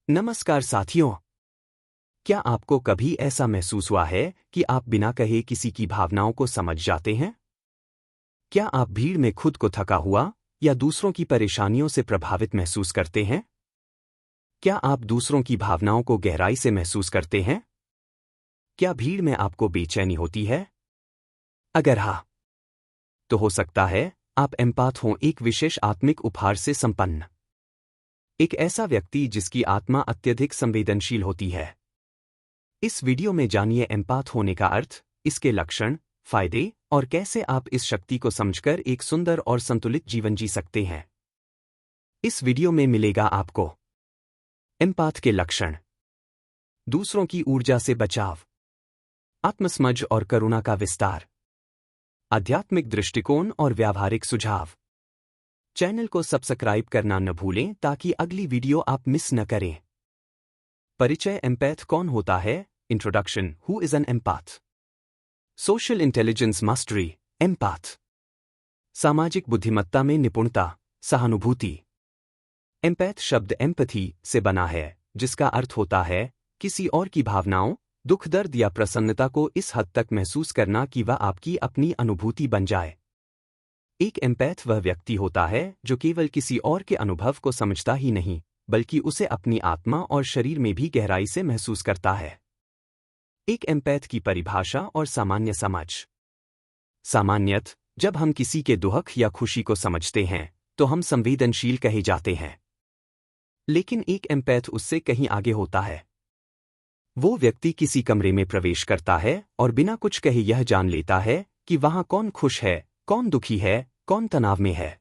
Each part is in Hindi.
नमस्कार साथियों। क्या आपको कभी ऐसा महसूस हुआ है कि आप बिना कहे किसी की भावनाओं को समझ जाते हैं? क्या आप भीड़ में खुद को थका हुआ या दूसरों की परेशानियों से प्रभावित महसूस करते हैं? क्या आप दूसरों की भावनाओं को गहराई से महसूस करते हैं? क्या भीड़ में आपको बेचैनी होती है? अगर हाँ, तो हो सकता है आप एम्पाथ हों, एक विशेष आत्मिक उपहार से संपन्न। एक ऐसा व्यक्ति जिसकी आत्मा अत्यधिक संवेदनशील होती है। इस वीडियो में जानिए एम्पाथ होने का अर्थ, इसके लक्षण, फायदे और कैसे आप इस शक्ति को समझकर एक सुंदर और संतुलित जीवन जी सकते हैं। इस वीडियो में मिलेगा आपको एम्पाथ के लक्षण, दूसरों की ऊर्जा से बचाव, आत्मसमझ और करुणा का विस्तार, आध्यात्मिक दृष्टिकोण और व्यावहारिक सुझाव। चैनल को सब्सक्राइब करना न भूलें ताकि अगली वीडियो आप मिस न करें। परिचय। एम्पैथ कौन होता है? Introduction. Who is an empath? Social intelligence mastery. Empath सामाजिक बुद्धिमत्ता में निपुणता, सहानुभूति। एम्पैथ शब्द एम्पैथी से बना है, जिसका अर्थ होता है किसी और की भावनाओं, दुख, दर्द या प्रसन्नता को इस हद तक महसूस करना कि वह आपकी अपनी अनुभूति बन जाए। एक एम्पैथ वह व्यक्ति होता है जो केवल किसी और के अनुभव को समझता ही नहीं, बल्कि उसे अपनी आत्मा और शरीर में भी गहराई से महसूस करता है। एक एम्पैथ की परिभाषा और सामान्य समझ। सामान्यतः जब हम किसी के दुख या खुशी को समझते हैं तो हम संवेदनशील कहे जाते हैं। लेकिन एक एम्पैथ उससे कहीं आगे होता है। वो व्यक्ति किसी कमरे में प्रवेश करता है और बिना कुछ कहे यह जान लेता है कि वहां कौन खुश है, कौन दुखी है, कौन तनाव में है।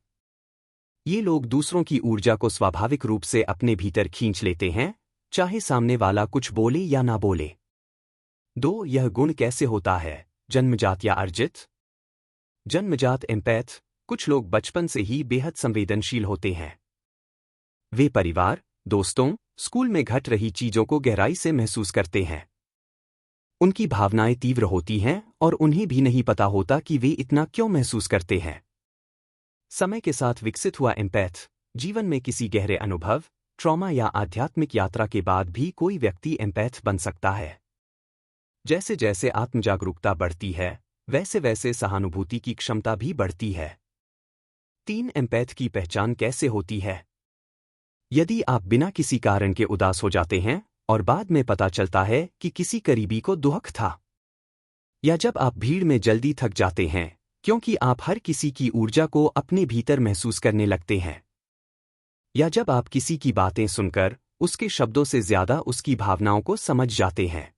ये लोग दूसरों की ऊर्जा को स्वाभाविक रूप से अपने भीतर खींच लेते हैं, चाहे सामने वाला कुछ बोले या ना बोले। 2. यह गुण कैसे होता है? जन्मजात या अर्जित? जन्मजात एम्पैथ। कुछ लोग बचपन से ही बेहद संवेदनशील होते हैं। वे परिवार, दोस्तों, स्कूल में घट रही चीजों को गहराई से महसूस करते हैं। उनकी भावनाएं तीव्र होती हैं और उन्हें भी नहीं पता होता कि वे इतना क्यों महसूस करते हैं। समय के साथ विकसित हुआ एम्पैथ जीवन में किसी गहरे अनुभव, ट्रॉमा या आध्यात्मिक यात्रा के बाद भी कोई व्यक्ति एम्पैथ बन सकता है। जैसे जैसे आत्मजागरूकता बढ़ती है, वैसे वैसे सहानुभूति की क्षमता भी बढ़ती है। 3. एम्पैथ की पहचान कैसे होती है? यदि आप बिना किसी कारण के उदास हो जाते हैं और बाद में पता चलता है कि किसी करीबी को दुख था, या जब आप भीड़ में जल्दी थक जाते हैं क्योंकि आप हर किसी की ऊर्जा को अपने भीतर महसूस करने लगते हैं, या जब आप किसी की बातें सुनकर उसके शब्दों से ज्यादा उसकी भावनाओं को समझ जाते हैं,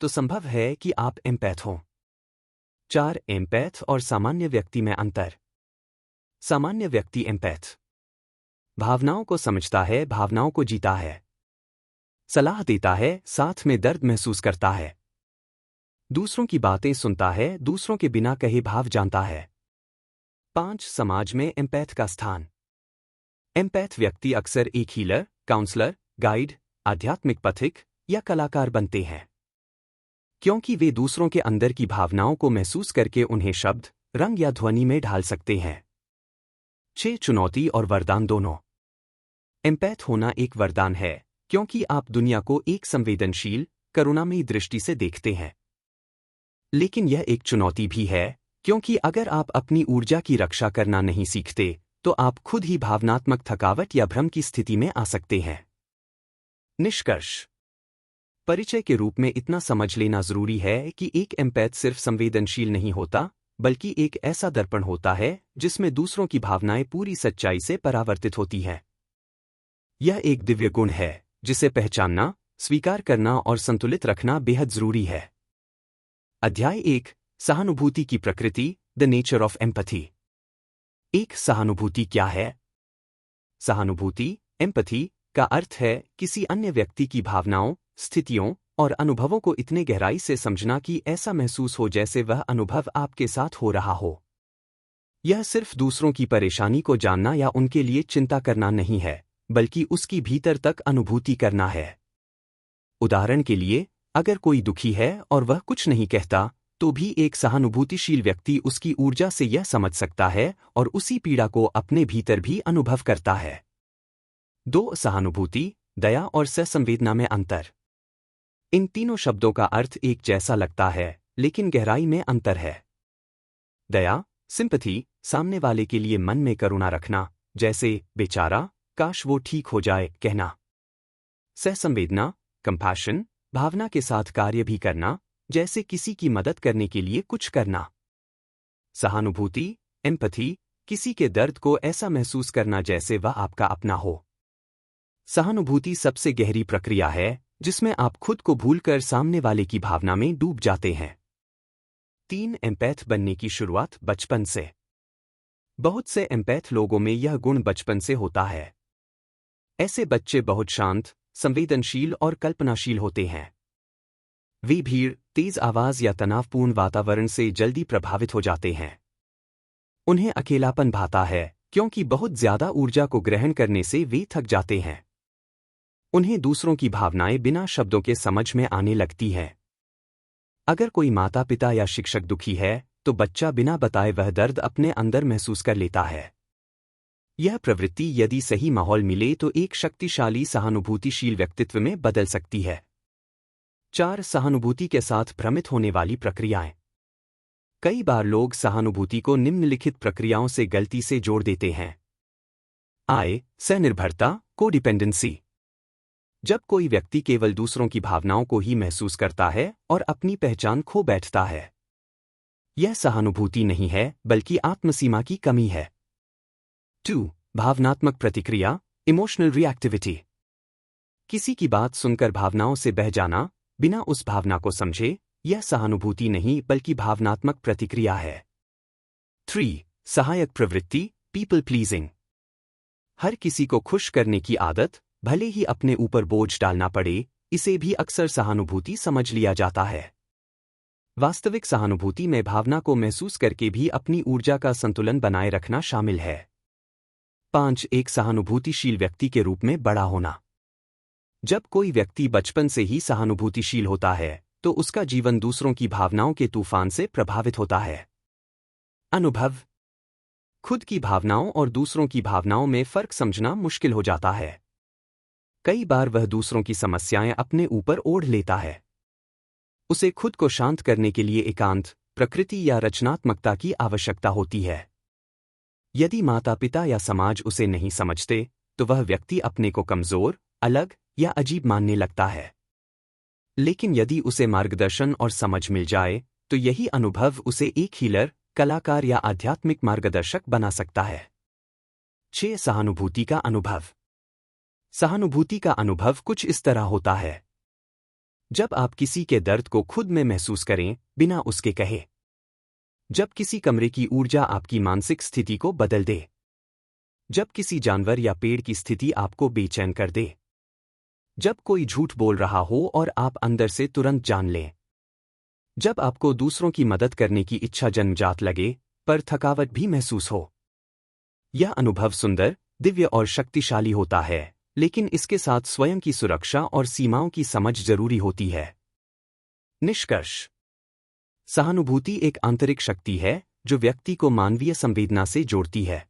तो संभव है कि आप एम्पैथ हों। 4. एम्पैथ और सामान्य व्यक्ति में अंतर। सामान्य व्यक्ति एम्पैथ भावनाओं को समझता है, भावनाओं को जीता है, सलाह देता है, साथ में दर्द महसूस करता है, दूसरों की बातें सुनता है, दूसरों के बिना कहे भाव जानता है। 5. समाज में एम्पैथ का स्थान। एम्पैथ व्यक्ति अक्सर एक हीलर, काउंसलर, गाइड, आध्यात्मिक पथिक या कलाकार बनते हैं, क्योंकि वे दूसरों के अंदर की भावनाओं को महसूस करके उन्हें शब्द, रंग या ध्वनि में ढाल सकते हैं। 6. चुनौती और वरदान दोनों। एम्पैथ होना एक वरदान है क्योंकि आप दुनिया को एक संवेदनशील, करुणामयी दृष्टि से देखते हैं। लेकिन यह एक चुनौती भी है क्योंकि अगर आप अपनी ऊर्जा की रक्षा करना नहीं सीखते तो आप खुद ही भावनात्मक थकावट या भ्रम की स्थिति में आ सकते हैं। निष्कर्ष। परिचय के रूप में इतना समझ लेना जरूरी है कि एक एम्पैथ सिर्फ संवेदनशील नहीं होता, बल्कि एक ऐसा दर्पण होता है जिसमें दूसरों की भावनाएं पूरी सच्चाई से परावर्तित होती हैं। यह एक दिव्य गुण है जिसे पहचानना, स्वीकार करना और संतुलित रखना बेहद जरूरी है। अध्याय 1। सहानुभूति की प्रकृति, द नेचर ऑफ एम्पैथी। एक सहानुभूति क्या है? सहानुभूति, एम्पैथी का अर्थ है किसी अन्य व्यक्ति की भावनाओं, स्थितियों और अनुभवों को इतने गहराई से समझना कि ऐसा महसूस हो जैसे वह अनुभव आपके साथ हो रहा हो। यह सिर्फ दूसरों की परेशानी को जानना या उनके लिए चिंता करना नहीं है, बल्कि उसकी भीतर तक अनुभूति करना है। उदाहरण के लिए, अगर कोई दुखी है और वह कुछ नहीं कहता, तो भी एक सहानुभूतिशील व्यक्ति उसकी ऊर्जा से यह समझ सकता है और उसी पीड़ा को अपने भीतर भी अनुभव करता है। 2. सहानुभूति, दया और सहसंवेदना में अंतर। इन तीनों शब्दों का अर्थ एक जैसा लगता है, लेकिन गहराई में अंतर है। दया, सिंपैथी, सामने वाले के लिए मन में करुणा रखना, जैसे बेचारा, काश वो ठीक हो जाए कहना। सहसंवेदना, कंपैशन, भावना के साथ कार्य भी करना, जैसे किसी की मदद करने के लिए कुछ करना। सहानुभूति, एम्पैथी, किसी के दर्द को ऐसा महसूस करना जैसे वह आपका अपना हो। सहानुभूति सबसे गहरी प्रक्रिया है, जिसमें आप खुद को भूलकर सामने वाले की भावना में डूब जाते हैं। 3 एम्पैथ बनने की शुरुआत बचपन से। बहुत से एम्पैथ लोगों में यह गुण बचपन से होता है। ऐसे बच्चे बहुत शांत, संवेदनशील और कल्पनाशील होते हैं। वे भीड़, तेज आवाज या तनावपूर्ण वातावरण से जल्दी प्रभावित हो जाते हैं। उन्हें अकेलापन भाता है, क्योंकि बहुत ज्यादा ऊर्जा को ग्रहण करने से वे थक जाते हैं। उन्हें दूसरों की भावनाएं बिना शब्दों के समझ में आने लगती हैं। अगर कोई माता पिता या शिक्षक दुखी है, तो बच्चा बिना बताए वह दर्द अपने अंदर महसूस कर लेता है। यह प्रवृत्ति यदि सही माहौल मिले तो एक शक्तिशाली सहानुभूतिशील व्यक्तित्व में बदल सकती है। 4 सहानुभूति के साथ भ्रमित होने वाली प्रक्रियाएं। कई बार लोग सहानुभूति को निम्नलिखित प्रक्रियाओं से गलती से जोड़ देते हैं। सहनिर्भरता, कोडिपेंडेंसी। जब कोई व्यक्ति केवल दूसरों की भावनाओं को ही महसूस करता है और अपनी पहचान खो बैठता है, यह सहानुभूति नहीं है बल्कि आत्मसीमा की कमी है। 2 भावनात्मक प्रतिक्रिया, इमोशनल रिएक्टिविटी। किसी की बात सुनकर भावनाओं से बह जाना, बिना उस भावना को समझे, यह सहानुभूति नहीं बल्कि भावनात्मक प्रतिक्रिया है। 3 सहायक प्रवृत्ति, पीपल प्लीजिंग। हर किसी को खुश करने की आदत, भले ही अपने ऊपर बोझ डालना पड़े, इसे भी अक्सर सहानुभूति समझ लिया जाता है। वास्तविक सहानुभूति में भावना को महसूस करके भी अपनी ऊर्जा का संतुलन बनाए रखना शामिल है। 5 एक सहानुभूतिशील व्यक्ति के रूप में बड़ा होना। जब कोई व्यक्ति बचपन से ही सहानुभूतिशील होता है, तो उसका जीवन दूसरों की भावनाओं के तूफान से प्रभावित होता है। अनुभव। खुद की भावनाओं और दूसरों की भावनाओं में फर्क समझना मुश्किल हो जाता है। कई बार वह दूसरों की समस्याएं अपने ऊपर ओढ़ लेता है। उसे खुद को शांत करने के लिए एकांत, प्रकृति या रचनात्मकता की आवश्यकता होती है। यदि माता पिता या समाज उसे नहीं समझते, तो वह व्यक्ति अपने को कमजोर, अलग या अजीब मानने लगता है। लेकिन यदि उसे मार्गदर्शन और समझ मिल जाए, तो यही अनुभव उसे एक हीलर, कलाकार या आध्यात्मिक मार्गदर्शक बना सकता है। 6 सहानुभूति का अनुभव। सहानुभूति का अनुभव कुछ इस तरह होता है। जब आप किसी के दर्द को खुद में महसूस करें, बिना उसके कहे। जब किसी कमरे की ऊर्जा आपकी मानसिक स्थिति को बदल दे। जब किसी जानवर या पेड़ की स्थिति आपको बेचैन कर दे। जब कोई झूठ बोल रहा हो और आप अंदर से तुरंत जान लें। जब आपको दूसरों की मदद करने की इच्छा जन्मजात लगे, पर थकावट भी महसूस हो। यह अनुभव सुंदर, दिव्य और शक्तिशाली होता है, लेकिन इसके साथ स्वयं की सुरक्षा और सीमाओं की समझ जरूरी होती है। निष्कर्ष। सहानुभूति एक आंतरिक शक्ति है, जो व्यक्ति को मानवीय संवेदना से जोड़ती है।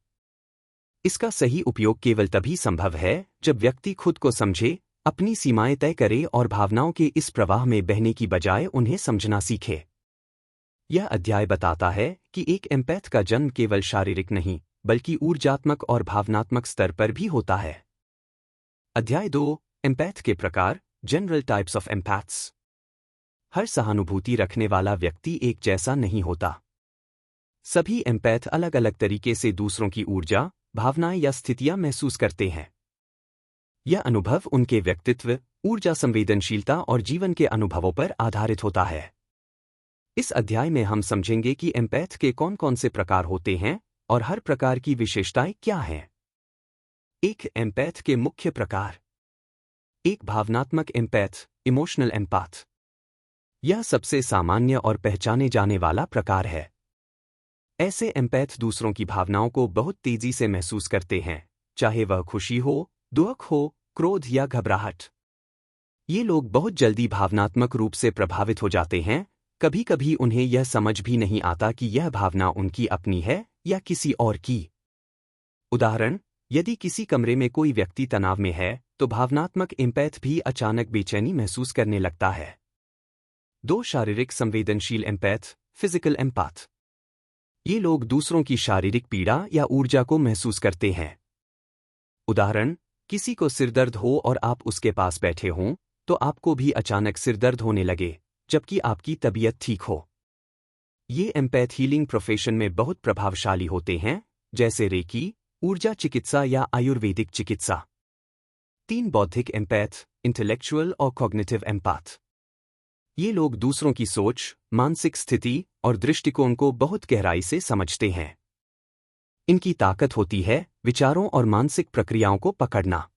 इसका सही उपयोग केवल तभी संभव है, जब व्यक्ति खुद को समझे, अपनी सीमाएं तय करे और भावनाओं के इस प्रवाह में बहने की बजाय उन्हें समझना सीखे। यह अध्याय बताता है कि एक एम्पैथ का जन्म केवल शारीरिक नहीं, बल्कि ऊर्जात्मक और भावनात्मक स्तर पर भी होता है। अध्याय 2 एम्पैथ के प्रकार, जनरल टाइप्स ऑफ एम्पैथ्स। हर सहानुभूति रखने वाला व्यक्ति एक जैसा नहीं होता। सभी एम्पैथ अलग अलग तरीके से दूसरों की ऊर्जा, भावनाएं या स्थितियां महसूस करते हैं। यह अनुभव उनके व्यक्तित्व, ऊर्जा, संवेदनशीलता और जीवन के अनुभवों पर आधारित होता है। इस अध्याय में हम समझेंगे कि एम्पैथ के कौन कौन से प्रकार होते हैं और हर प्रकार की विशेषताएं क्या हैं। एक एम्पैथ के मुख्य प्रकार। एक भावनात्मक एम्पैथ, इमोशनल एम्पैथ। यह सबसे सामान्य और पहचाने जाने वाला प्रकार है। ऐसे एम्पैथ दूसरों की भावनाओं को बहुत तेजी से महसूस करते हैं, चाहे वह खुशी हो, दुख हो, क्रोध या घबराहट। ये लोग बहुत जल्दी भावनात्मक रूप से प्रभावित हो जाते हैं। कभी कभी उन्हें यह समझ भी नहीं आता कि यह भावना उनकी अपनी है या किसी और की। उदाहरण, यदि किसी कमरे में कोई व्यक्ति तनाव में है, तो भावनात्मक एम्पैथ भी अचानक बेचैनी महसूस करने लगता है। 2 शारीरिक संवेदनशील एम्पैथ, फिजिकल एम्पैथ। ये लोग दूसरों की शारीरिक पीड़ा या ऊर्जा को महसूस करते हैं। उदाहरण, किसी को सिरदर्द हो और आप उसके पास बैठे हों, तो आपको भी अचानक सिरदर्द होने लगे, जबकि आपकी तबीयत ठीक हो। ये एम्पैथ हीलिंग प्रोफेशन में बहुत प्रभावशाली होते हैं, जैसे रेकी, ऊर्जा चिकित्सा या आयुर्वेदिक चिकित्सा। 3 बौद्धिक एम्पैथ, इंटेलेक्चुअल और कॉग्निटिव एम्पैथ। ये लोग दूसरों की सोच, मानसिक स्थिति और दृष्टिकोण को बहुत गहराई से समझते हैं। इनकी ताकत होती है विचारों और मानसिक प्रक्रियाओं को पकड़ना।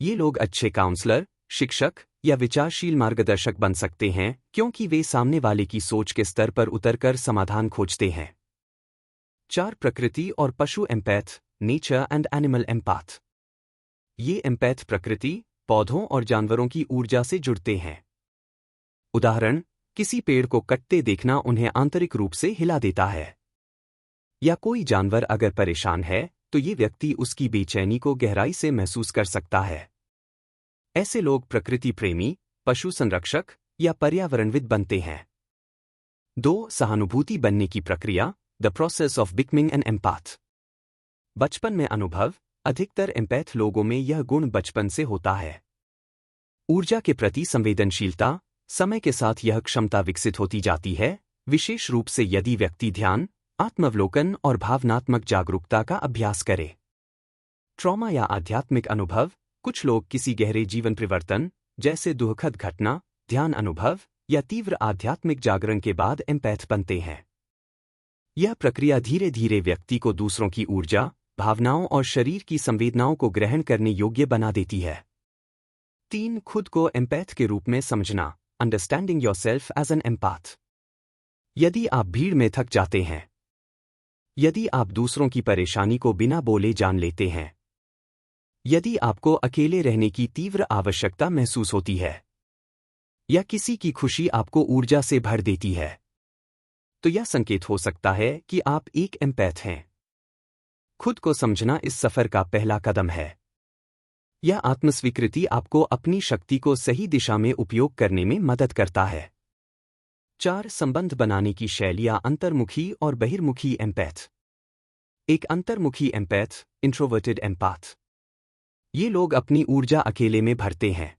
ये लोग अच्छे काउंसलर, शिक्षक या विचारशील मार्गदर्शक बन सकते हैं क्योंकि वे सामने वाले की सोच के स्तर पर उतरकर समाधान खोजते हैं। 4 प्रकृति और पशु empath, nature and animal empath. ये एम्पैथ प्रकृति, पौधों और जानवरों की ऊर्जा से जुड़ते हैं। उदाहरण, किसी पेड़ को कटते देखना उन्हें आंतरिक रूप से हिला देता है। या कोई जानवर अगर परेशान है, तो ये व्यक्ति उसकी बेचैनी को गहराई से महसूस कर सकता है। ऐसे लोग प्रकृति प्रेमी, पशु संरक्षक या पर्यावरणविद बनते हैं। 2 सहानुभूति बनने की प्रक्रिया, the process of becoming an empath. बचपन में अनुभव, अधिकतर एम्पैथ लोगों में यह गुण बचपन से होता है। ऊर्जा के प्रति संवेदनशीलता, समय के साथ यह क्षमता विकसित होती जाती है, विशेष रूप से यदि व्यक्ति ध्यान, आत्मावलोकन और भावनात्मक जागरूकता का अभ्यास करे। ट्रॉमा या आध्यात्मिक अनुभव, कुछ लोग किसी गहरे जीवन परिवर्तन, जैसे दुखद घटना, ध्यान अनुभव या तीव्र आध्यात्मिक जागरण के बाद एम्पैथ बनते हैं। यह प्रक्रिया धीरे धीरे व्यक्ति को दूसरों की ऊर्जा, भावनाओं और शरीर की संवेदनाओं को ग्रहण करने योग्य बना देती है। 3 खुद को एम्पैथ के रूप में समझना, understanding yourself as an empath. यदि आप भीड़ में थक जाते हैं, यदि आप दूसरों की परेशानी को बिना बोले जान लेते हैं, यदि आपको अकेले रहने की तीव्र आवश्यकता महसूस होती है, या किसी की खुशी आपको ऊर्जा से भर देती है, तो यह संकेत हो सकता है कि आप एक एम्पैथ हैं। खुद को समझना इस सफर का पहला कदम है। यह आत्मस्वीकृति आपको अपनी शक्ति को सही दिशा में उपयोग करने में मदद करता है। 4 संबंध बनाने की शैलियाँ, अंतर्मुखी और बहिर्मुखी एम्पैथ। एक अंतर्मुखी एम्पैथ, इंट्रोवर्टेड एम्पैथ। ये लोग अपनी ऊर्जा अकेले में भरते हैं।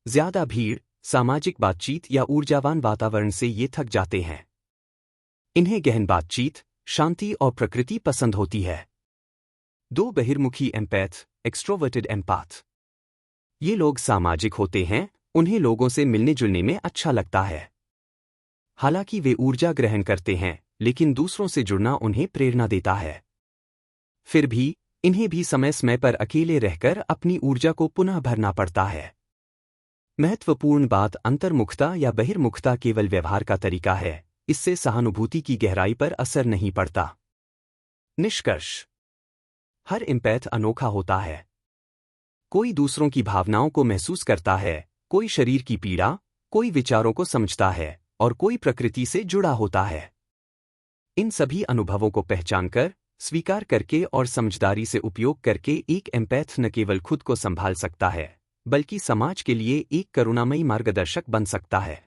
ज्यादा भीड़, सामाजिक बातचीत या ऊर्जावान वातावरण से ये थक जाते हैं। इन्हें गहन बातचीत, शांति और प्रकृति पसंद होती है। 2 बहिर्मुखी एम्पैथ, एक्सट्रोवर्टेड एम्पैथ। ये लोग सामाजिक होते हैं, उन्हें लोगों से मिलने जुलने में अच्छा लगता है। हालांकि वे ऊर्जा ग्रहण करते हैं, लेकिन दूसरों से जुड़ना उन्हें प्रेरणा देता है। फिर भी इन्हें भी समय समय पर अकेले रहकर अपनी ऊर्जा को पुनः भरना पड़ता है। महत्वपूर्ण बात, अंतर्मुखता या बहिर्मुखता केवल व्यवहार का तरीका है, इससे सहानुभूति की गहराई पर असर नहीं पड़ता। निष्कर्ष, हर एम्पैथ अनोखा होता है। कोई दूसरों की भावनाओं को महसूस करता है, कोई शरीर की पीड़ा, कोई विचारों को समझता है और कोई प्रकृति से जुड़ा होता है। इन सभी अनुभवों को पहचानकर, स्वीकार करके और समझदारी से उपयोग करके एक एम्पैथ न केवल खुद को संभाल सकता है, बल्कि समाज के लिए एक करुणामयी मार्गदर्शक बन सकता है।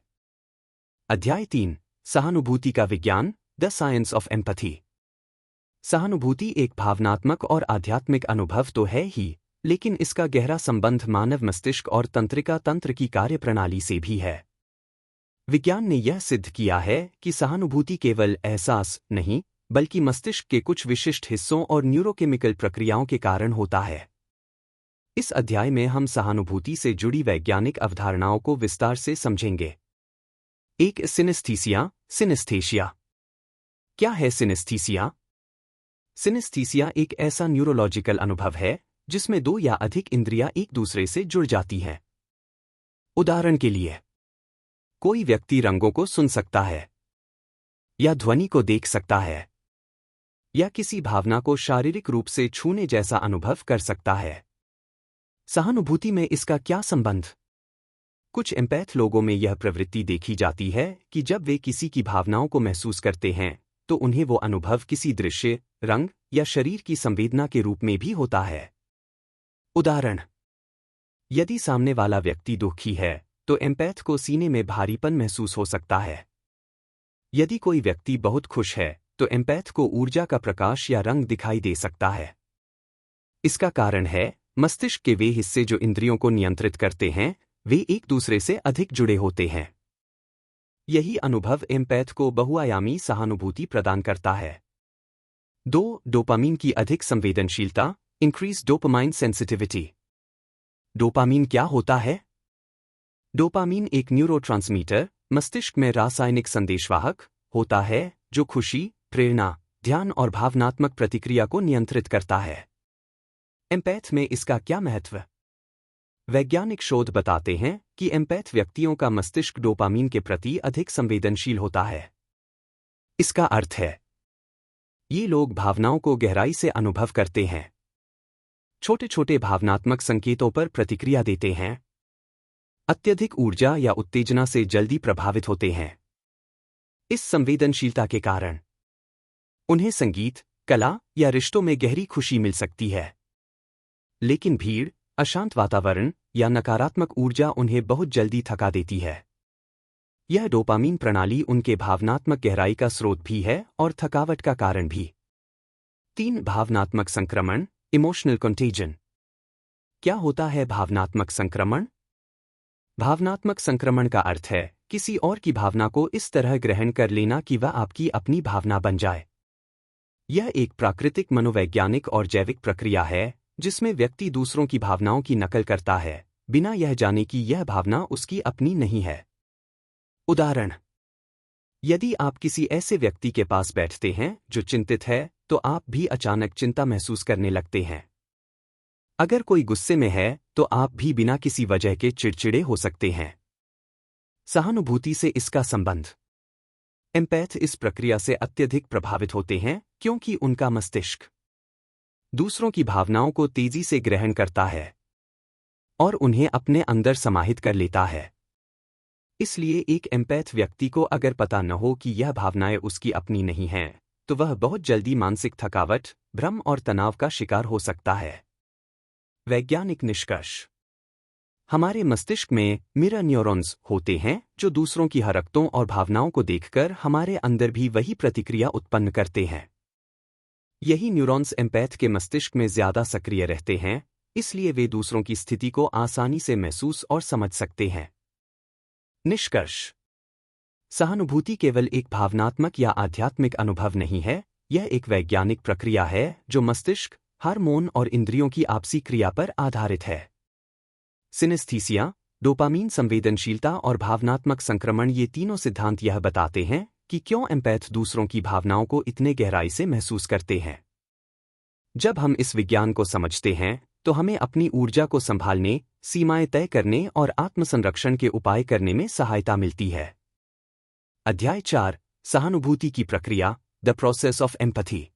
अध्याय 3, सहानुभूति का विज्ञान, द साइंस ऑफ एम्पैथी। सहानुभूति एक भावनात्मक और आध्यात्मिक अनुभव तो है ही, लेकिन इसका गहरा संबंध मानव मस्तिष्क और तंत्रिका तंत्र की कार्यप्रणाली से भी है। विज्ञान ने यह सिद्ध किया है कि सहानुभूति केवल एहसास नहीं, बल्कि मस्तिष्क के कुछ विशिष्ट हिस्सों और न्यूरोकेमिकल प्रक्रियाओं के कारण होता है। इस अध्याय में हम सहानुभूति से जुड़ी वैज्ञानिक अवधारणाओं को विस्तार से समझेंगे। 1 सिनेस्थीसिया, सिनेस्थेशिया। क्या है सिनेस्थीसिया? सिनेस्थीसिया एक ऐसा न्यूरोलॉजिकल अनुभव है जिसमें 2 या अधिक इंद्रियां एक दूसरे से जुड़ जाती हैं। उदाहरण के लिए, कोई व्यक्ति रंगों को सुन सकता है, या ध्वनि को देख सकता है, या किसी भावना को शारीरिक रूप से छूने जैसा अनुभव कर सकता है। सहानुभूति में इसका क्या संबंध? कुछ एम्पैथ लोगों में यह प्रवृत्ति देखी जाती है कि जब वे किसी की भावनाओं को महसूस करते हैं, तो उन्हें वो अनुभव किसी दृश्य, रंग या शरीर की संवेदना के रूप में भी होता है। उदाहरण, यदि सामने वाला व्यक्ति दुखी है तो एम्पैथ को सीने में भारीपन महसूस हो सकता है। यदि कोई व्यक्ति बहुत खुश है तो एम्पैथ को ऊर्जा का प्रकाश या रंग दिखाई दे सकता है। इसका कारण है मस्तिष्क के वे हिस्से जो इंद्रियों को नियंत्रित करते हैं, वे एक दूसरे से अधिक जुड़े होते हैं। यही अनुभव एम्पैथ को बहुआयामी सहानुभूति प्रदान करता है। 2. डोपामीन की अधिक संवेदनशीलता, इंक्रीज डोपामाइन सेंसिटिविटी। डोपामीन क्या होता है? डोपामीन एक न्यूरोट्रांसमीटर, मस्तिष्क में रासायनिक संदेशवाहक होता है जो खुशी, प्रेरणा, ध्यान और भावनात्मक प्रतिक्रिया को नियंत्रित करता है। एम्पैथ में इसका क्या महत्व? वैज्ञानिक शोध बताते हैं कि एम्पैथ व्यक्तियों का मस्तिष्क डोपामीन के प्रति अधिक संवेदनशील होता है। इसका अर्थ है ये लोग भावनाओं को गहराई से अनुभव करते हैं, छोटे छोटे भावनात्मक संकेतों पर प्रतिक्रिया देते हैं, अत्यधिक ऊर्जा या उत्तेजना से जल्दी प्रभावित होते हैं। इस संवेदनशीलता के कारण उन्हें संगीत, कला या रिश्तों में गहरी खुशी मिल सकती है। लेकिन भीड़, अशांत वातावरण या नकारात्मक ऊर्जा उन्हें बहुत जल्दी थका देती है। यह डोपामीन प्रणाली उनके भावनात्मक गहराई का स्रोत भी है और थकावट का कारण भी। 3. भावनात्मक संक्रमण, इमोशनल कंटेजन। क्या होता है भावनात्मक संक्रमण? भावनात्मक संक्रमण का अर्थ है किसी और की भावना को इस तरह ग्रहण कर लेना कि वह आपकी अपनी भावना बन जाए। यह एक प्राकृतिक मनोवैज्ञानिक और जैविक प्रक्रिया है जिसमें व्यक्ति दूसरों की भावनाओं की नकल करता है, बिना यह जाने कि यह भावना उसकी अपनी नहीं है। उदाहरण: यदि आप किसी ऐसे व्यक्ति के पास बैठते हैं जो चिंतित है, तो आप भी अचानक चिंता महसूस करने लगते हैं। अगर कोई गुस्से में है, तो आप भी बिना किसी वजह के चिड़चिड़े हो सकते हैं। सहानुभूति से इसका संबंध: एम्पैथ इस प्रक्रिया से अत्यधिक प्रभावित होते हैं क्योंकि उनका मस्तिष्क दूसरों की भावनाओं को तेजी से ग्रहण करता है और उन्हें अपने अंदर समाहित कर लेता है। इसलिए एक एम्पैथ व्यक्ति को अगर पता न हो कि यह भावनाएं उसकी अपनी नहीं हैं, तो वह बहुत जल्दी मानसिक थकावट, भ्रम और तनाव का शिकार हो सकता है। वैज्ञानिक निष्कर्ष: हमारे मस्तिष्क में मिरर न्यूरॉन्स होते हैं जो दूसरों की हरकतों और भावनाओं को देखकर हमारे अंदर भी वही प्रतिक्रिया उत्पन्न करते हैं। यही न्यूरॉन्स एम्पैथ के मस्तिष्क में ज्यादा सक्रिय रहते हैं, इसलिए वे दूसरों की स्थिति को आसानी से महसूस और समझ सकते हैं। निष्कर्ष: सहानुभूति केवल एक भावनात्मक या आध्यात्मिक अनुभव नहीं है, यह एक वैज्ञानिक प्रक्रिया है जो मस्तिष्क, हार्मोन और इंद्रियों की आपसी क्रिया पर आधारित है। सिनेस्थीसिया, डोपामीन संवेदनशीलता और भावनात्मक संक्रमण, ये तीनों सिद्धांत यह बताते हैं कि क्यों एम्पैथ दूसरों की भावनाओं को इतने गहराई से महसूस करते हैं। जब हम इस विज्ञान को समझते हैं, तो हमें अपनी ऊर्जा को संभालने, सीमाएं तय करने और आत्मसंरक्षण के उपाय करने में सहायता मिलती है। अध्याय 4: सहानुभूति की प्रक्रिया, द प्रोसेस ऑफ एम्पैथी।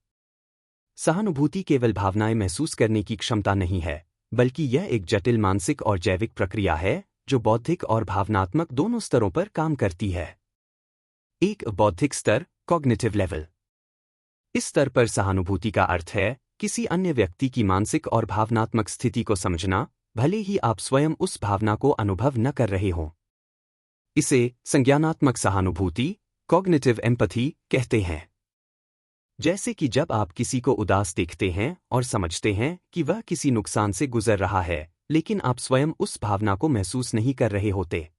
सहानुभूति केवल भावनाएं महसूस करने की क्षमता नहीं है, बल्कि यह एक जटिल मानसिक और जैविक प्रक्रिया है जो बौद्धिक और भावनात्मक दोनों स्तरों पर काम करती है। एक बौद्धिक स्तर, कॉग्निटिव लेवल। इस स्तर पर सहानुभूति का अर्थ है किसी अन्य व्यक्ति की मानसिक और भावनात्मक स्थिति को समझना, भले ही आप स्वयं उस भावना को अनुभव न कर रहे हों। इसे संज्ञानात्मक सहानुभूति, कॉग्निटिव एम्पैथी कहते हैं। जैसे कि जब आप किसी को उदास देखते हैं और समझते हैं कि वह किसी नुकसान से गुजर रहा है, लेकिन आप स्वयं उस भावना को महसूस नहीं कर रहे होते।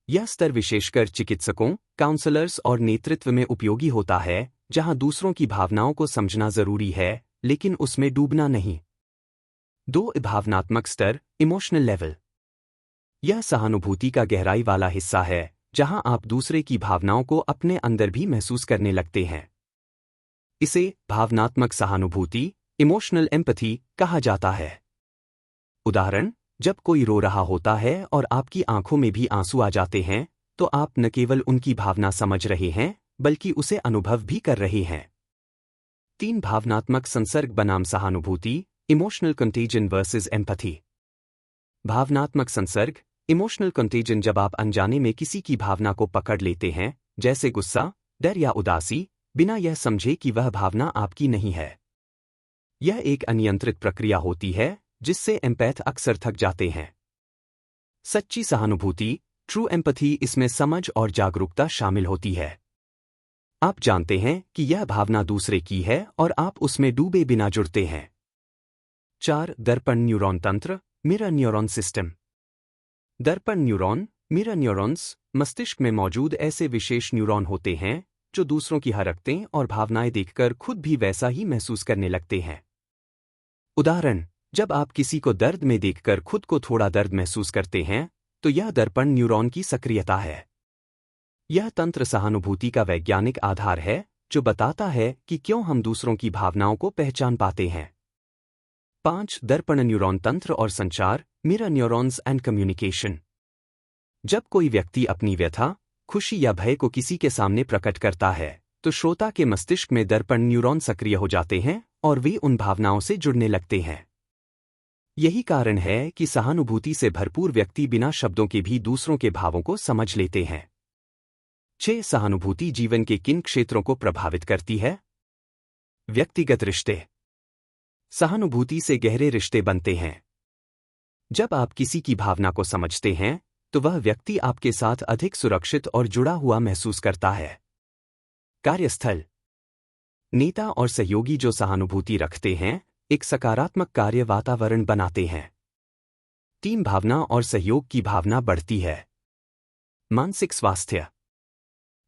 यह स्तर विशेषकर चिकित्सकों, काउंसलर्स और नेतृत्व में उपयोगी होता है, जहां दूसरों की भावनाओं को समझना जरूरी है, लेकिन उसमें डूबना नहीं। 2. भावनात्मक स्तर, इमोशनल लेवल। यह सहानुभूति का गहराई वाला हिस्सा है, जहां आप दूसरे की भावनाओं को अपने अंदर भी महसूस करने लगते हैं। इसे भावनात्मक सहानुभूति, इमोशनल एम्पैथी कहा जाता है। उदाहरण: जब कोई रो रहा होता है और आपकी आंखों में भी आंसू आ जाते हैं, तो आप न केवल उनकी भावना समझ रहे हैं, बल्कि उसे अनुभव भी कर रहे हैं। 3. भावनात्मक संसर्ग बनाम सहानुभूति, इमोशनल कंटेजन वर्सेस एम्पैथी। भावनात्मक संसर्ग, इमोशनल कंटेजन, जब आप अनजाने में किसी की भावना को पकड़ लेते हैं, जैसे गुस्सा, डर या उदासी, बिना यह समझे कि वह भावना आपकी नहीं है। यह एक अनियंत्रित प्रक्रिया होती है जिससे एम्पैथ अक्सर थक जाते हैं। सच्ची सहानुभूति, ट्रू एम्पैथी, इसमें समझ और जागरूकता शामिल होती है। आप जानते हैं कि यह भावना दूसरे की है और आप उसमें डूबे बिना जुड़ते हैं। 4. दर्पण न्यूरॉन तंत्र, मिरर न्यूरॉन सिस्टम। दर्पण न्यूरॉन, मिरर न्यूरॉन्स, मस्तिष्क में मौजूद ऐसे विशेष न्यूरॉन होते हैं जो दूसरों की हरकतें और भावनाएं देखकर खुद भी वैसा ही महसूस करने लगते हैं। उदाहरण, जब आप किसी को दर्द में देखकर खुद को थोड़ा दर्द महसूस करते हैं, तो यह दर्पण न्यूरॉन की सक्रियता है। यह तंत्र सहानुभूति का वैज्ञानिक आधार है, जो बताता है कि क्यों हम दूसरों की भावनाओं को पहचान पाते हैं। 5. दर्पण न्यूरॉन तंत्र और संचार, मिरर न्यूरॉन्स एंड कम्युनिकेशन। जब कोई व्यक्ति अपनी व्यथा, खुशी या भय को किसी के सामने प्रकट करता है, तो श्रोता के मस्तिष्क में दर्पण न्यूरॉन सक्रिय हो जाते हैं और वे उन भावनाओं से जुड़ने लगते हैं। यही कारण है कि सहानुभूति से भरपूर व्यक्ति बिना शब्दों के भी दूसरों के भावों को समझ लेते हैं। 6. सहानुभूति जीवन के किन क्षेत्रों को प्रभावित करती है? व्यक्तिगत रिश्ते। सहानुभूति से गहरे रिश्ते बनते हैं। जब आप किसी की भावना को समझते हैं, तो वह व्यक्ति आपके साथ अधिक सुरक्षित और जुड़ा हुआ महसूस करता है। कार्यस्थल। नेता और सहयोगी जो सहानुभूति रखते हैं, एक सकारात्मक कार्य वातावरण बनाते हैं। टीम भावना और सहयोग की भावना बढ़ती है। मानसिक स्वास्थ्य।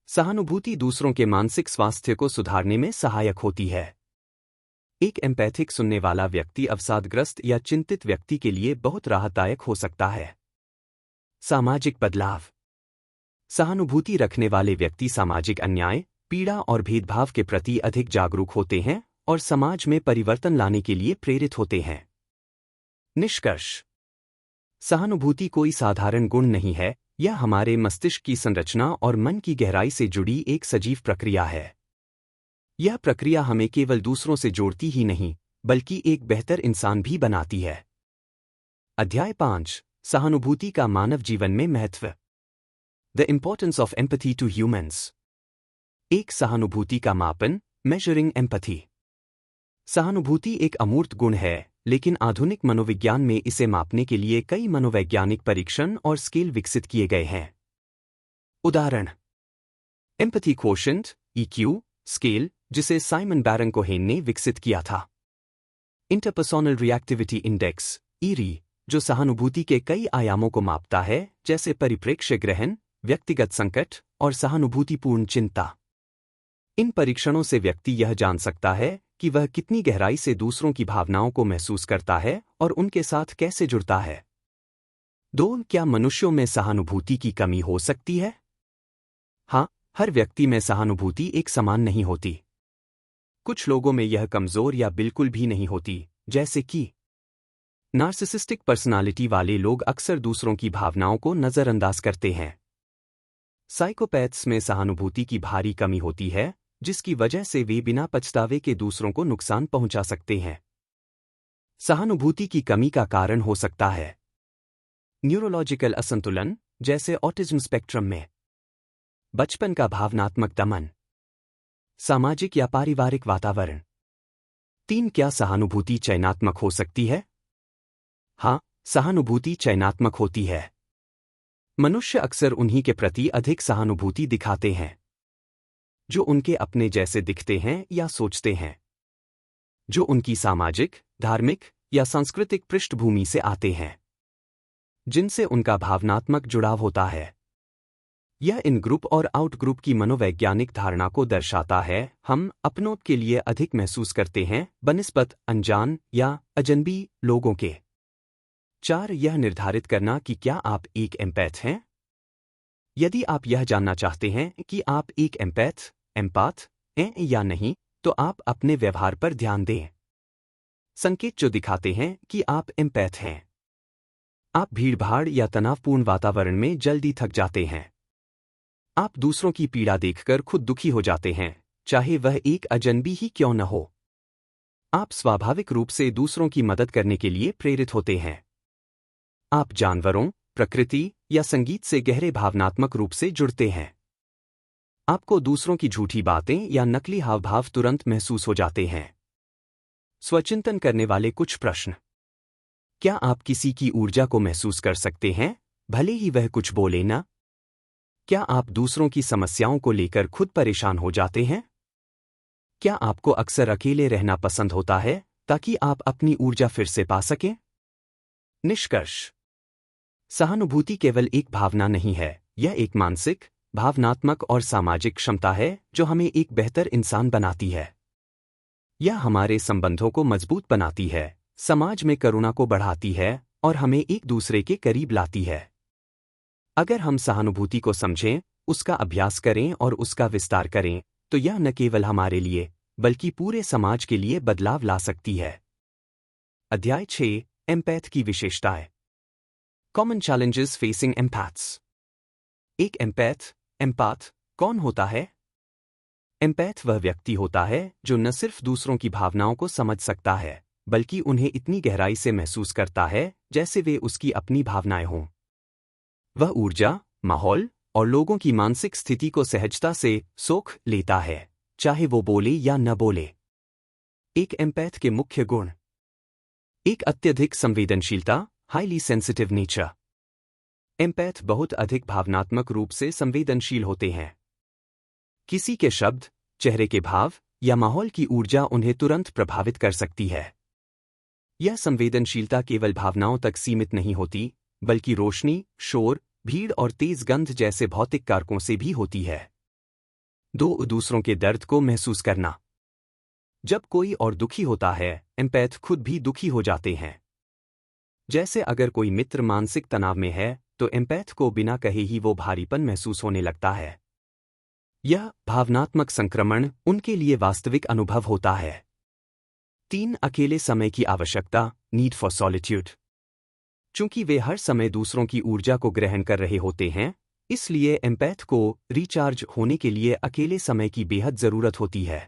सहानुभूति दूसरों के मानसिक स्वास्थ्य को सुधारने में सहायक होती है। एक एम्पैथिक सुनने वाला व्यक्ति अवसादग्रस्त या चिंतित व्यक्ति के लिए बहुत राहतदायक हो सकता है। सामाजिक बदलाव। सहानुभूति रखने वाले व्यक्ति सामाजिक अन्याय, पीड़ा और भेदभाव के प्रति अधिक जागरूक होते हैं और समाज में परिवर्तन लाने के लिए प्रेरित होते हैं। निष्कर्ष। सहानुभूति कोई साधारण गुण नहीं है, यह हमारे मस्तिष्क की संरचना और मन की गहराई से जुड़ी एक सजीव प्रक्रिया है। यह प्रक्रिया हमें केवल दूसरों से जोड़ती ही नहीं, बल्कि एक बेहतर इंसान भी बनाती है। अध्याय 5, सहानुभूति का मानव जीवन में महत्व। The importance of empathy to humans. एक सहानुभूति का मापन, मेजरिंग एम्पैथी। सहानुभूति एक अमूर्त गुण है, लेकिन आधुनिक मनोविज्ञान में इसे मापने के लिए कई मनोवैज्ञानिक परीक्षण और स्केल विकसित किए गए हैं। उदाहरण, एम्पैथी क्वोशेंट (EQ) स्केल, जिसे साइमन बैरन कोहेन ने विकसित किया था। इंटरपर्सोनल रिएक्टिविटी इंडेक्स (IRI), जो सहानुभूति के कई आयामों को मापता है, जैसे परिप्रेक्ष्य ग्रहण, व्यक्तिगत संकट और सहानुभूतिपूर्ण चिंता। इन परीक्षणों से व्यक्ति यह जान सकता है कि वह कितनी गहराई से दूसरों की भावनाओं को महसूस करता है और उनके साथ कैसे जुड़ता है। 2. क्या मनुष्यों में सहानुभूति की कमी हो सकती है? हाँ, हर व्यक्ति में सहानुभूति एक समान नहीं होती। कुछ लोगों में यह कमजोर या बिल्कुल भी नहीं होती, जैसे कि नार्सिसिस्टिक पर्सनालिटी वाले लोग अक्सर दूसरों की भावनाओं को नजरअंदाज करते हैं। साइकोपैथ्स में सहानुभूति की भारी कमी होती है, जिसकी वजह से वे बिना पछतावे के दूसरों को नुकसान पहुंचा सकते हैं। सहानुभूति की कमी का कारण हो सकता है न्यूरोलॉजिकल असंतुलन, जैसे ऑटिज्म स्पेक्ट्रम में, बचपन का भावनात्मक दमन, सामाजिक या पारिवारिक वातावरण। 3. क्या सहानुभूति चयनात्मक हो सकती है? हाँ, सहानुभूति चयनात्मक होती है। मनुष्य अक्सर उन्हीं के प्रति अधिक सहानुभूति दिखाते हैं जो उनके अपने जैसे दिखते हैं या सोचते हैं, जो उनकी सामाजिक, धार्मिक या सांस्कृतिक पृष्ठभूमि से आते हैं, जिनसे उनका भावनात्मक जुड़ाव होता है। यह इन ग्रुप और आउट ग्रुप की मनोवैज्ञानिक धारणा को दर्शाता है। हम अपनों के लिए अधिक महसूस करते हैं बनिस्बत अनजान या अजनबी लोगों के। 4. यह निर्धारित करना कि क्या आप एक एम्पैथ हैं। यदि आप यह जानना चाहते हैं कि आप एक एम्पाथ हैं या नहीं, तो आप अपने व्यवहार पर ध्यान दें। संकेत जो दिखाते हैं कि आप एम्पैथ हैं। आप भीड़भाड़ या तनावपूर्ण वातावरण में जल्दी थक जाते हैं। आप दूसरों की पीड़ा देखकर खुद दुखी हो जाते हैं, चाहे वह एक अजनबी ही क्यों न हो। आप स्वाभाविक रूप से दूसरों की मदद करने के लिए प्रेरित होते हैं। आप जानवरों, प्रकृति या संगीत से गहरे भावनात्मक रूप से जुड़ते हैं। आपको दूसरों की झूठी बातें या नकली हावभाव तुरंत महसूस हो जाते हैं। स्वचिंतन करने वाले कुछ प्रश्न। क्या आप किसी की ऊर्जा को महसूस कर सकते हैं? भले ही वह कुछ बोले ना। क्या आप दूसरों की समस्याओं को लेकर खुद परेशान हो जाते हैं? क्या आपको अक्सर अकेले रहना पसंद होता है ताकि आप अपनी ऊर्जा फिर से पा सकें? निष्कर्ष: सहानुभूति केवल एक भावना नहीं है, यह एक मानसिक, भावनात्मक और सामाजिक क्षमता है जो हमें एक बेहतर इंसान बनाती है। यह हमारे संबंधों को मजबूत बनाती है, समाज में करुणा को बढ़ाती है और हमें एक दूसरे के करीब लाती है। अगर हम सहानुभूति को समझें, उसका अभ्यास करें और उसका विस्तार करें, तो यह न केवल हमारे लिए बल्कि पूरे समाज के लिए बदलाव ला सकती है। अध्याय 6: एम्पैथ की विशेषताएं। Common challenges facing empaths. एक एम्पाथ कौन होता है? एम्पैथ वह व्यक्ति होता है जो न सिर्फ दूसरों की भावनाओं को समझ सकता है, बल्कि उन्हें इतनी गहराई से महसूस करता है जैसे वे उसकी अपनी भावनाएं हों। वह ऊर्जा, माहौल और लोगों की मानसिक स्थिति को सहजता से सोख लेता है, चाहे वो बोले या न बोले। एक एम्पैथ के मुख्य गुण: एक अत्यधिक संवेदनशीलता, हाईली सेंसिटिव नेचर। एम्पैथ बहुत अधिक भावनात्मक रूप से संवेदनशील होते हैं। किसी के शब्द, चेहरे के भाव या माहौल की ऊर्जा उन्हें तुरंत प्रभावित कर सकती है। यह संवेदनशीलता केवल भावनाओं तक सीमित नहीं होती, बल्कि रोशनी, शोर, भीड़ और तेज गंध जैसे भौतिक कारकों से भी होती है। दूसरों के दर्द को महसूस करना। जब कोई और दुखी होता है, एम्पैथ खुद भी दुखी हो जाते हैं। जैसे अगर कोई मित्र मानसिक तनाव में है, तो एम्पैथ को बिना कहे ही वो भारीपन महसूस होने लगता है। यह भावनात्मक संक्रमण उनके लिए वास्तविक अनुभव होता है। 3. अकेले समय की आवश्यकता, नीड फॉर सॉलिट्यूड। चूंकि वे हर समय दूसरों की ऊर्जा को ग्रहण कर रहे होते हैं, इसलिए एम्पैथ को रिचार्ज होने के लिए अकेले समय की बेहद जरूरत होती है।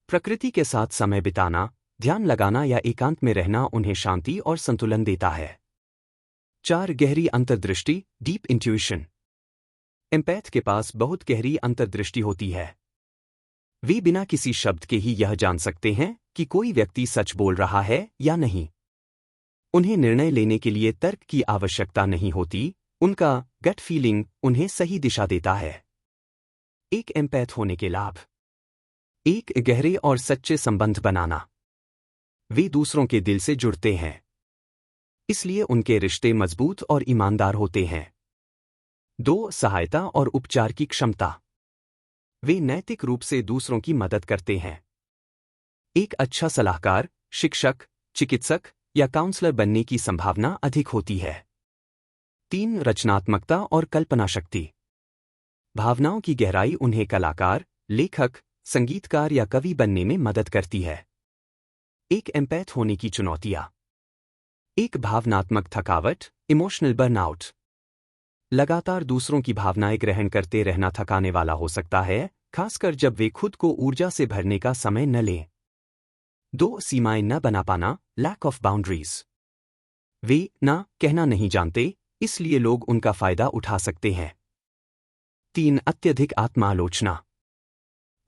प्रकृति के साथ समय बिताना, ध्यान लगाना या एकांत में रहना उन्हें शांति और संतुलन देता है। 4. गहरी अंतर्दृष्टि, डीप इंट्यूशन। एम्पैथ के पास बहुत गहरी अंतर्दृष्टि होती है। वे बिना किसी शब्द के ही यह जान सकते हैं कि कोई व्यक्ति सच बोल रहा है या नहीं। उन्हें निर्णय लेने के लिए तर्क की आवश्यकता नहीं होती, उनका गट फीलिंग उन्हें सही दिशा देता है। एक एम्पैथ होने के लाभ: एक गहरे और सच्चे संबंध बनाना। वे दूसरों के दिल से जुड़ते हैं, इसलिए उनके रिश्ते मजबूत और ईमानदार होते हैं। 2. सहायता और उपचार की क्षमता। वे नैतिक रूप से दूसरों की मदद करते हैं। एक अच्छा सलाहकार, शिक्षक, चिकित्सक या काउंसलर बनने की संभावना अधिक होती है। 3. रचनात्मकता और कल्पना शक्ति। भावनाओं की गहराई उन्हें कलाकार, लेखक, संगीतकार या कवि बनने में मदद करती है। एक एम्पैथ होने की चुनौतियां: एक भावनात्मक थकावट, इमोशनल बर्नआउट। लगातार दूसरों की भावनाएं ग्रहण करते रहना थकाने वाला हो सकता है, खासकर जब वे खुद को ऊर्जा से भरने का समय न लें। 2. सीमाएं न बना पाना, लैक ऑफ बाउंड्रीज। वे ना कहना नहीं जानते, इसलिए लोग उनका फायदा उठा सकते हैं। 3. अत्यधिक आत्मालोचना।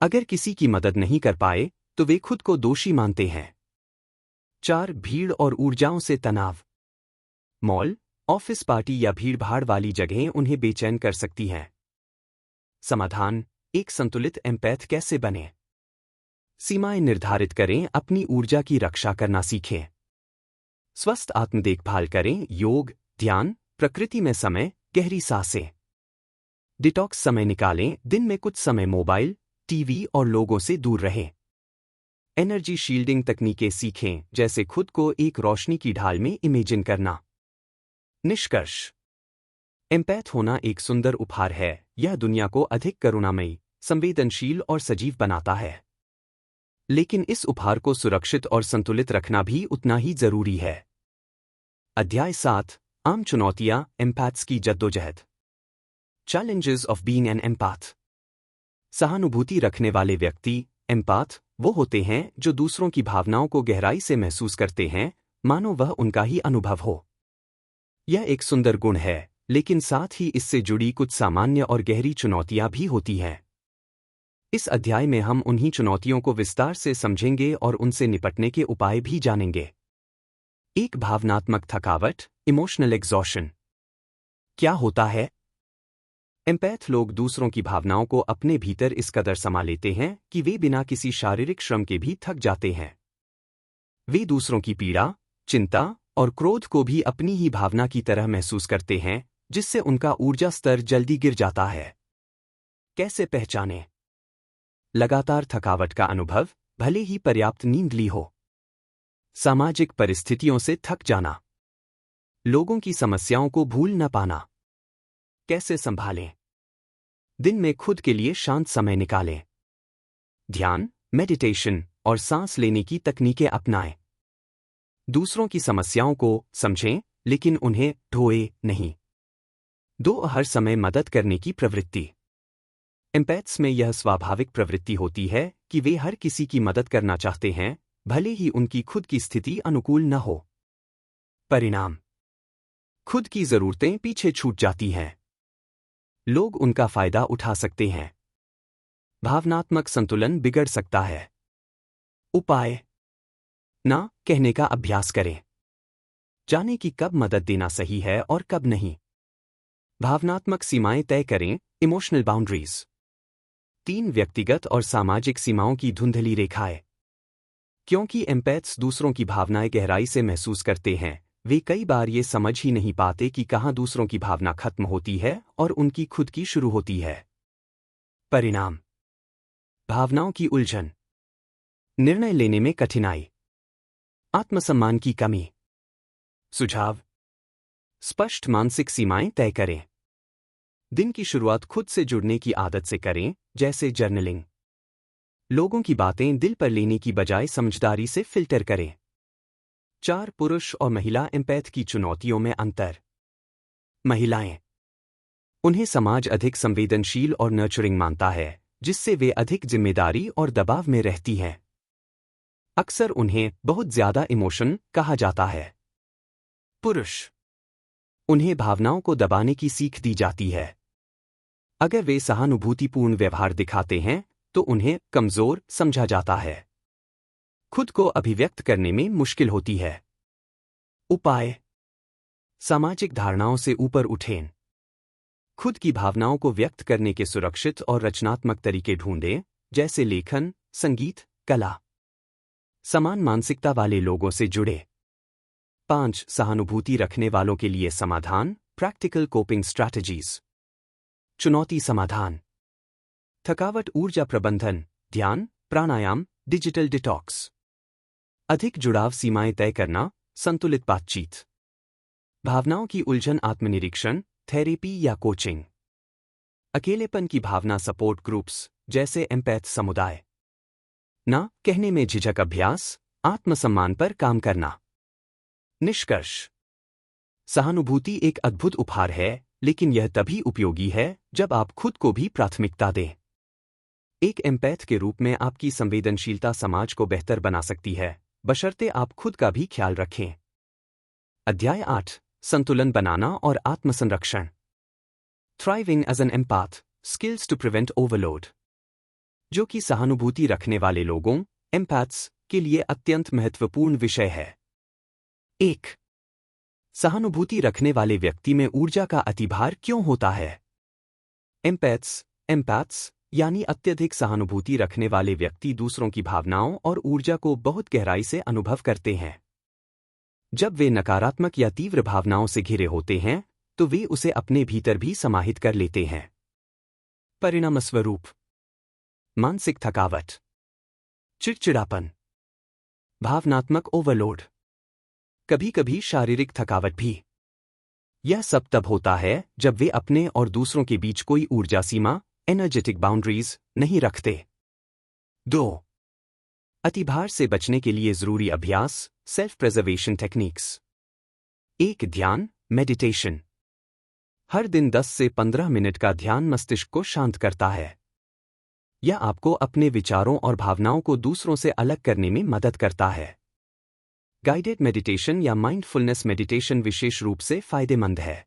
अगर किसी की मदद नहीं कर पाए, तो वे खुद को दोषी मानते हैं। 4. भीड़ और ऊर्जाओं से तनाव। मॉल, ऑफिस पार्टी या भीड़भाड़ वाली जगहें उन्हें बेचैन कर सकती हैं। समाधान: एक संतुलित एम्पैथ कैसे बने? सीमाएं निर्धारित करें, अपनी ऊर्जा की रक्षा करना सीखें। स्वस्थ आत्म देखभाल करें, योग, ध्यान, प्रकृति में समय, गहरी सांसें। डिटॉक्स समय निकालें, दिन में कुछ समय मोबाइल, टीवी और लोगों से दूर रहें। एनर्जी शील्डिंग तकनीकें सीखें, जैसे खुद को एक रोशनी की ढाल में इमेजिन करना। निष्कर्ष: एम्पैथ होना एक सुंदर उपहार है। यह दुनिया को अधिक करुणामयी, संवेदनशील और सजीव बनाता है। लेकिन इस उपहार को सुरक्षित और संतुलित रखना भी उतना ही जरूरी है। अध्याय 7: आम चुनौतियां, एम्पैथ्स की जद्दोजहद। Challenges of being an empath. सहानुभूति रखने वाले व्यक्ति, एम्पैथ, वो होते हैं जो दूसरों की भावनाओं को गहराई से महसूस करते हैं, मानो वह उनका ही अनुभव हो। यह एक सुंदर गुण है, लेकिन साथ ही इससे जुड़ी कुछ सामान्य और गहरी चुनौतियां भी होती हैं। इस अध्याय में हम उन्हीं चुनौतियों को विस्तार से समझेंगे और उनसे निपटने के उपाय भी जानेंगे। एक भावनात्मक थकावट, इमोशनल एग्जॉशन। क्या होता है? एम्पैथ लोग दूसरों की भावनाओं को अपने भीतर इस कदर समा लेते हैं कि वे बिना किसी शारीरिक श्रम के भी थक जाते हैं। वे दूसरों की पीड़ा, चिंता और क्रोध को भी अपनी ही भावना की तरह महसूस करते हैं, जिससे उनका ऊर्जा स्तर जल्दी गिर जाता है। कैसे पहचानें? लगातार थकावट का अनुभव, भले ही पर्याप्त नींद ली हो। सामाजिक परिस्थितियों से थक जाना। लोगों की समस्याओं को भूल न पाना। कैसे संभालें? दिन में खुद के लिए शांत समय निकालें। ध्यान, मेडिटेशन और सांस लेने की तकनीकें अपनाएं। दूसरों की समस्याओं को समझें, लेकिन उन्हें ढोए नहीं। दो हर समय मदद करने की प्रवृत्ति। एम्पैथ्स में यह स्वाभाविक प्रवृत्ति होती है कि वे हर किसी की मदद करना चाहते हैं, भले ही उनकी खुद की स्थिति अनुकूल न हो। परिणाम: खुद की जरूरतें पीछे छूट जाती हैं। लोग उनका फायदा उठा सकते हैं। भावनात्मक संतुलन बिगड़ सकता है। उपाय: ना कहने का अभ्यास करें। जाने कि कब मदद देना सही है और कब नहीं। भावनात्मक सीमाएं तय करें, इमोशनल बाउंड्रीज। 3 व्यक्तिगत और सामाजिक सीमाओं की धुंधली रेखाएं। क्योंकि एम्पैथ्स दूसरों की भावनाएं गहराई से महसूस करते हैं, वे कई बार ये समझ ही नहीं पाते कि कहाँ दूसरों की भावना खत्म होती है और उनकी खुद की शुरू होती है। परिणाम: भावनाओं की उलझन, निर्णय लेने में कठिनाई, आत्मसम्मान की कमी। सुझाव: स्पष्ट मानसिक सीमाएं तय करें। दिन की शुरुआत खुद से जुड़ने की आदत से करें, जैसे जर्नलिंग। लोगों की बातें दिल पर लेने की बजाय समझदारी से फिल्टर करें। 4 पुरुष और महिला एम्पैथ की चुनौतियों में अंतर। महिलाएं, उन्हें समाज अधिक संवेदनशील और नर्चरिंग मानता है, जिससे वे अधिक जिम्मेदारी और दबाव में रहती हैं। अक्सर उन्हें बहुत ज्यादा इमोशन कहा जाता है। पुरुष, उन्हें भावनाओं को दबाने की सीख दी जाती है। अगर वे सहानुभूतिपूर्ण व्यवहार दिखाते हैं, तो उन्हें कमजोर समझा जाता है। खुद को अभिव्यक्त करने में मुश्किल होती है। उपाय: सामाजिक धारणाओं से ऊपर उठें। खुद की भावनाओं को व्यक्त करने के सुरक्षित और रचनात्मक तरीके ढूंढें, जैसे लेखन, संगीत, कला। समान मानसिकता वाले लोगों से जुड़े। 5 सहानुभूति रखने वालों के लिए समाधान, प्रैक्टिकल कोपिंग स्ट्रैटेजीज। चुनौती समाधान: थकावट, ऊर्जा प्रबंधन, ध्यान, प्राणायाम, डिजिटल डिटॉक्स। अधिक जुड़ाव, सीमाएं तय करना, संतुलित बातचीत। भावनाओं की उलझन, आत्मनिरीक्षण, थेरेपी या कोचिंग। अकेलेपन की भावना, सपोर्ट ग्रुप्स जैसे एम्पैथ समुदाय। ना कहने में झिझक, अभ्यास, आत्मसम्मान पर काम करना। निष्कर्ष: सहानुभूति एक अद्भुत उपहार है, लेकिन यह तभी उपयोगी है जब आप खुद को भी प्राथमिकता दें। एक एम्पैथ के रूप में आपकी संवेदनशीलता समाज को बेहतर बना सकती है, बशर्ते आप खुद का भी ख्याल रखें। अध्याय 8: संतुलन बनाना और आत्मसंरक्षण। Thriving as an empath, skills to prevent overload. जो कि सहानुभूति रखने वाले लोगों, एम्पैथ्स, के लिए अत्यंत महत्वपूर्ण विषय है। 1. सहानुभूति रखने वाले व्यक्ति में ऊर्जा का अतिभार क्यों होता है? एम्पैथ्स यानी अत्यधिक सहानुभूति रखने वाले व्यक्ति दूसरों की भावनाओं और ऊर्जा को बहुत गहराई से अनुभव करते हैं। जब वे नकारात्मक या तीव्र भावनाओं से घिरे होते हैं, तो वे उसे अपने भीतर भी समाहित कर लेते हैं। परिणामस्वरूप: मानसिक थकावट, चिड़चिड़ापन, भावनात्मक ओवरलोड, कभी कभी शारीरिक थकावट भी। यह सब तब होता है जब वे अपने और दूसरों के बीच कोई ऊर्जा सीमा, एनर्जेटिक बाउंड्रीज, नहीं रखते। 2. अतिभार से बचने के लिए जरूरी अभ्यास, सेल्फ प्रिजर्वेशन टेक्निक्स। 1. ध्यान, मेडिटेशन। हर दिन 10 से 15 मिनट का ध्यान मस्तिष्क को शांत करता है। यह आपको अपने विचारों और भावनाओं को दूसरों से अलग करने में मदद करता है। गाइडेड मेडिटेशन या माइंडफुलनेस मेडिटेशन विशेष रूप से फायदेमंद है।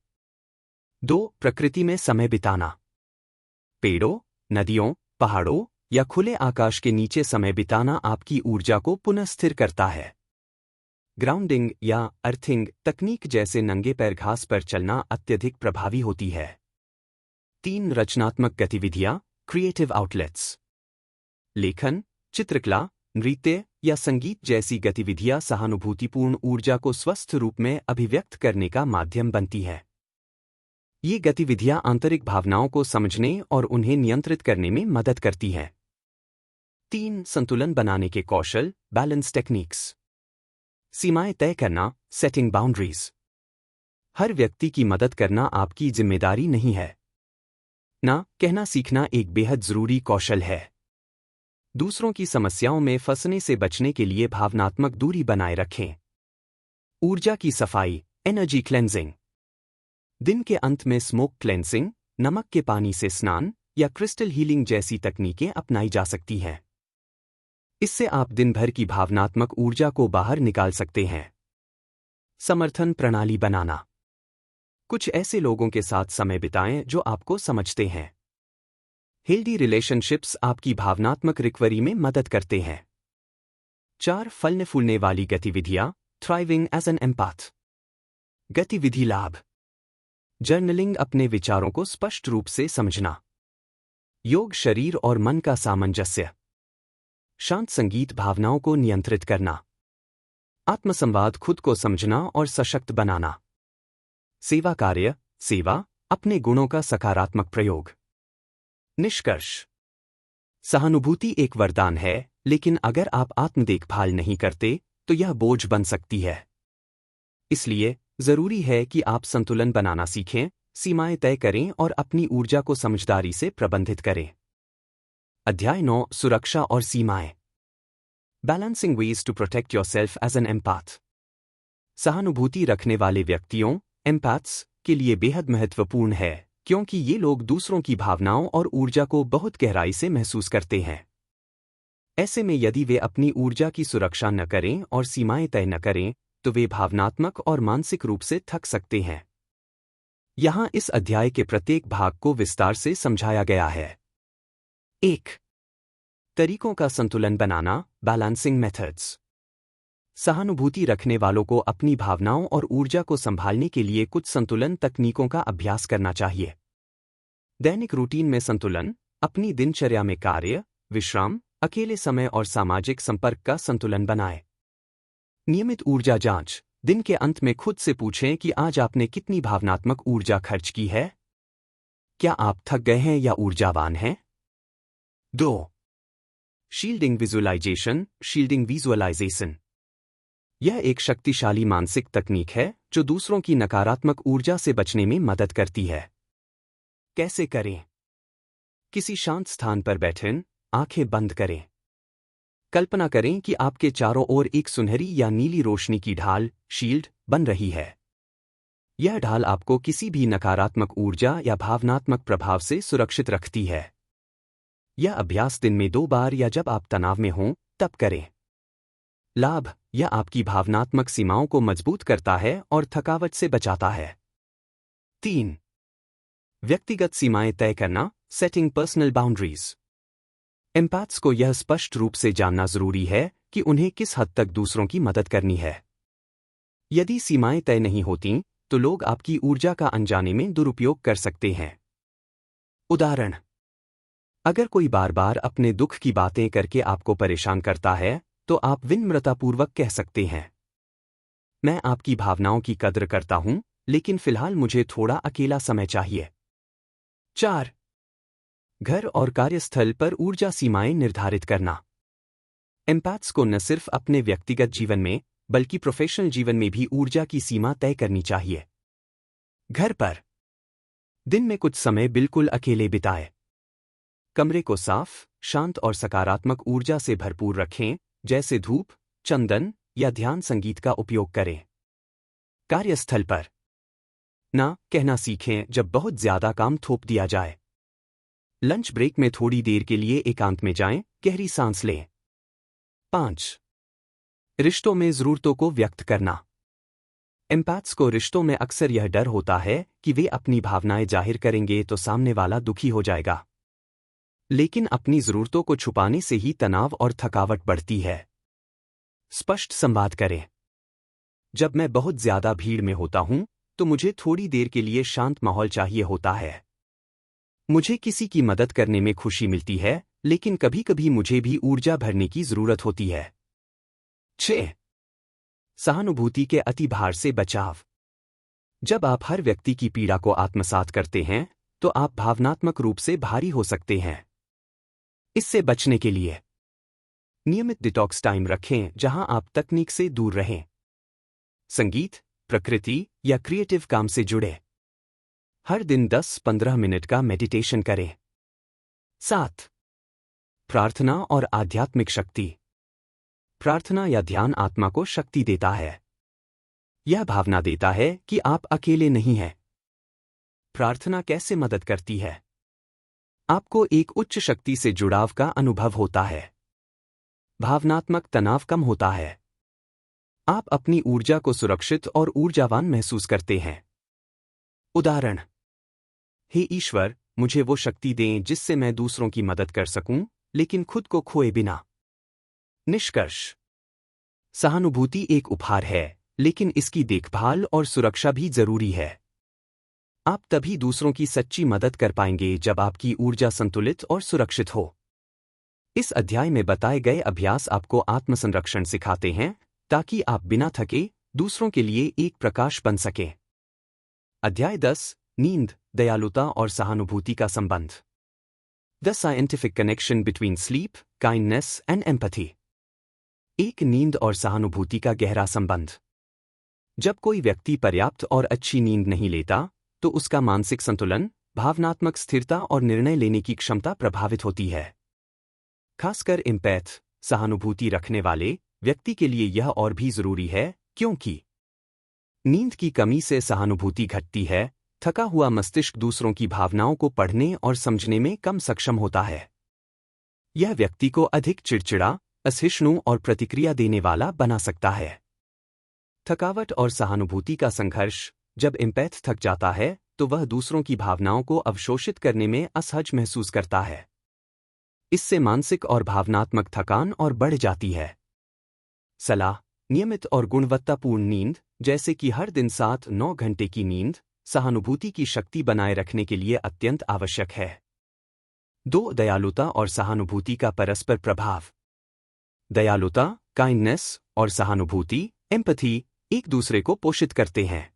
2. प्रकृति में समय बिताना। पेड़ों, नदियों, पहाड़ों या खुले आकाश के नीचे समय बिताना आपकी ऊर्जा को पुनः स्थिर करता है। ग्राउंडिंग या अर्थिंग तकनीक जैसे नंगे पैर घास पर चलना अत्यधिक प्रभावी होती है। 3 रचनात्मक गतिविधियां, क्रिएटिव आउटलेट्स। लेखन, चित्रकला, नृत्य या संगीत जैसी गतिविधियां सहानुभूतिपूर्ण ऊर्जा को स्वस्थ रूप में अभिव्यक्त करने का माध्यम बनती है। ये गतिविधियां आंतरिक भावनाओं को समझने और उन्हें नियंत्रित करने में मदद करती हैं। 3 संतुलन बनाने के कौशल, बैलेंस टेक्निक्स। सीमाएं तय करना, सेटिंग बाउंड्रीज। हर व्यक्ति की मदद करना आपकी जिम्मेदारी नहीं है। ना कहना सीखना एक बेहद जरूरी कौशल है। दूसरों की समस्याओं में फंसने से बचने के लिए भावनात्मक दूरी बनाए रखें। ऊर्जा की सफाई, एनर्जी क्लेंजिंग। दिन के अंत में स्मोक क्लेंसिंग, नमक के पानी से स्नान या क्रिस्टल हीलिंग जैसी तकनीकें अपनाई जा सकती हैं। इससे आप दिन भर की भावनात्मक ऊर्जा को बाहर निकाल सकते हैं। समर्थन प्रणाली बनाना। कुछ ऐसे लोगों के साथ समय बिताएं जो आपको समझते हैं। हेल्दी रिलेशनशिप्स आपकी भावनात्मक रिकवरी में मदद करते हैं। 4 फलने फूलने वाली गतिविधियां, थ्राइविंग एज एन एम्पैथ। गतिविधि लाभ। जर्नलिंग, अपने विचारों को स्पष्ट रूप से समझना। योग, शरीर और मन का सामंजस्य। शांत संगीत, भावनाओं को नियंत्रित करना। आत्मसंवाद, खुद को समझना और सशक्त बनाना। सेवा कार्य, सेवा, अपने गुणों का सकारात्मक प्रयोग। निष्कर्ष। सहानुभूति एक वरदान है, लेकिन अगर आप आत्म देखभाल नहीं करते तो यह बोझ बन सकती है। इसलिए जरूरी है कि आप संतुलन बनाना सीखें, सीमाएं तय करें और अपनी ऊर्जा को समझदारी से प्रबंधित करें। अध्याय 9, सुरक्षा और सीमाएं। Balancing ways to protect yourself as an empath. सहानुभूति रखने वाले व्यक्तियों, एम्पैथ्स, के लिए बेहद महत्वपूर्ण है, क्योंकि ये लोग दूसरों की भावनाओं और ऊर्जा को बहुत गहराई से महसूस करते हैं। ऐसे में यदि वे अपनी ऊर्जा की सुरक्षा न करें और सीमाएं तय न करें, तो वे भावनात्मक और मानसिक रूप से थक सकते हैं। यहां इस अध्याय के प्रत्येक भाग को विस्तार से समझाया गया है। 1. तरीकों का संतुलन बनाना, बैलेंसिंग मेथड्स। सहानुभूति रखने वालों को अपनी भावनाओं और ऊर्जा को संभालने के लिए कुछ संतुलन तकनीकों का अभ्यास करना चाहिए। दैनिक रूटीन में संतुलन, अपनी दिनचर्या में कार्य, विश्राम, अकेले समय और सामाजिक संपर्क का संतुलन बनाएं। नियमित ऊर्जा जांच, दिन के अंत में खुद से पूछें कि आज आपने कितनी भावनात्मक ऊर्जा खर्च की है। क्या आप थक गए हैं या ऊर्जावान हैं? 2. Shielding visualisation, shielding visualisation. यह एक शक्तिशाली मानसिक तकनीक है जो दूसरों की नकारात्मक ऊर्जा से बचने में मदद करती है। कैसे करें? किसी शांत स्थान पर बैठें, आंखें बंद करें। कल्पना करें कि आपके चारों ओर एक सुनहरी या नीली रोशनी की ढाल, शील्ड, बन रही है। यह ढाल आपको किसी भी नकारात्मक ऊर्जा या भावनात्मक प्रभाव से सुरक्षित रखती है। यह अभ्यास दिन में 2 बार या जब आप तनाव में हों, तब करें। लाभ, यह आपकी भावनात्मक सीमाओं को मजबूत करता है और थकावट से बचाता है। 3. व्यक्तिगत सीमाएं तय करना, सेटिंग पर्सनल बाउंड्रीज। एम्पैथ्स को यह स्पष्ट रूप से जानना जरूरी है कि उन्हें किस हद तक दूसरों की मदद करनी है। यदि सीमाएं तय नहीं होतीं, तो लोग आपकी ऊर्जा का अनजाने में दुरुपयोग कर सकते हैं। उदाहरण: अगर कोई बार बार अपने दुख की बातें करके आपको परेशान करता है, तो आप विनम्रतापूर्वक कह सकते हैं, मैं आपकी भावनाओं की कद्र करता हूं, लेकिन फिलहाल मुझे थोड़ा अकेला समय चाहिए। 4. घर और कार्यस्थल पर ऊर्जा सीमाएं निर्धारित करना। एम्पैथ्स को न सिर्फ अपने व्यक्तिगत जीवन में, बल्कि प्रोफेशनल जीवन में भी ऊर्जा की सीमा तय करनी चाहिए। घर पर दिन में कुछ समय बिल्कुल अकेले बिताएं। कमरे को साफ, शांत और सकारात्मक ऊर्जा से भरपूर रखें, जैसे धूप, चंदन या ध्यान संगीत का उपयोग करें। कार्यस्थल पर ना कहना सीखें जब बहुत ज्यादा काम थोप दिया जाए। लंच ब्रेक में थोड़ी देर के लिए एकांत में जाएं, गहरी सांस लें। 5. रिश्तों में जरूरतों को व्यक्त करना। एम्पैथ्स को रिश्तों में अक्सर यह डर होता है कि वे अपनी भावनाएं जाहिर करेंगे तो सामने वाला दुखी हो जाएगा। लेकिन अपनी जरूरतों को छुपाने से ही तनाव और थकावट बढ़ती है। स्पष्ट संवाद करें। जब मैं बहुत ज्यादा भीड़ में होता हूं तो मुझे थोड़ी देर के लिए शांत माहौल चाहिए होता है। मुझे किसी की मदद करने में खुशी मिलती है, लेकिन कभी कभी मुझे भी ऊर्जा भरने की जरूरत होती है। 6. सहानुभूति के अतिभार से बचाव। जब आप हर व्यक्ति की पीड़ा को आत्मसात करते हैं तो आप भावनात्मक रूप से भारी हो सकते हैं। इससे बचने के लिए नियमित डिटॉक्स टाइम रखें जहां आप तकनीक से दूर रहें। संगीत, प्रकृति या क्रिएटिव काम से जुड़े। हर दिन 10-15 मिनट का मेडिटेशन करें। 7. प्रार्थना और आध्यात्मिक शक्ति। प्रार्थना या ध्यान आत्मा को शक्ति देता है। यह भावना देता है कि आप अकेले नहीं हैं। प्रार्थना कैसे मदद करती है? आपको एक उच्च शक्ति से जुड़ाव का अनुभव होता है। भावनात्मक तनाव कम होता है। आप अपनी ऊर्जा को सुरक्षित और ऊर्जावान महसूस करते हैं। उदाहरण: हे ईश्वर, मुझे वो शक्ति दें जिससे मैं दूसरों की मदद कर सकूं, लेकिन खुद को खोए बिना। निष्कर्ष: सहानुभूति एक उपहार है, लेकिन इसकी देखभाल और सुरक्षा भी जरूरी है। आप तभी दूसरों की सच्ची मदद कर पाएंगे जब आपकी ऊर्जा संतुलित और सुरक्षित हो। इस अध्याय में बताए गए अभ्यास आपको आत्मसंरक्षण सिखाते हैं ताकि आप बिना थके दूसरों के लिए एक प्रकाश बन सकें। अध्याय 10: नींद, दयालुता और सहानुभूति का संबंध। The scientific connection between sleep, kindness and empathy. एक नींद और सहानुभूति का गहरा संबंध। जब कोई व्यक्ति पर्याप्त और अच्छी नींद नहीं लेता तो उसका मानसिक संतुलन, भावनात्मक स्थिरता और निर्णय लेने की क्षमता प्रभावित होती है। खासकर एम्पैथ, सहानुभूति रखने वाले व्यक्ति के लिए यह और भी जरूरी है, क्योंकि नींद की कमी से सहानुभूति घटती है। थका हुआ मस्तिष्क दूसरों की भावनाओं को पढ़ने और समझने में कम सक्षम होता है। यह व्यक्ति को अधिक चिड़चिड़ा, असहिष्णु और प्रतिक्रिया देने वाला बना सकता है। थकावट और सहानुभूति का संघर्ष। जब एम्पैथ थक जाता है तो वह दूसरों की भावनाओं को अवशोषित करने में असहज महसूस करता है। इससे मानसिक और भावनात्मक थकान और बढ़ जाती है। सलाह: नियमित और गुणवत्तापूर्ण नींद, जैसे कि हर दिन 7-9 घंटे की नींद, सहानुभूति की शक्ति बनाए रखने के लिए अत्यंत आवश्यक है। 2. दयालुता और सहानुभूति का परस्पर प्रभाव। दयालुता, काइंडनेस और सहानुभूति, एम्पैथी, एक दूसरे को पोषित करते हैं।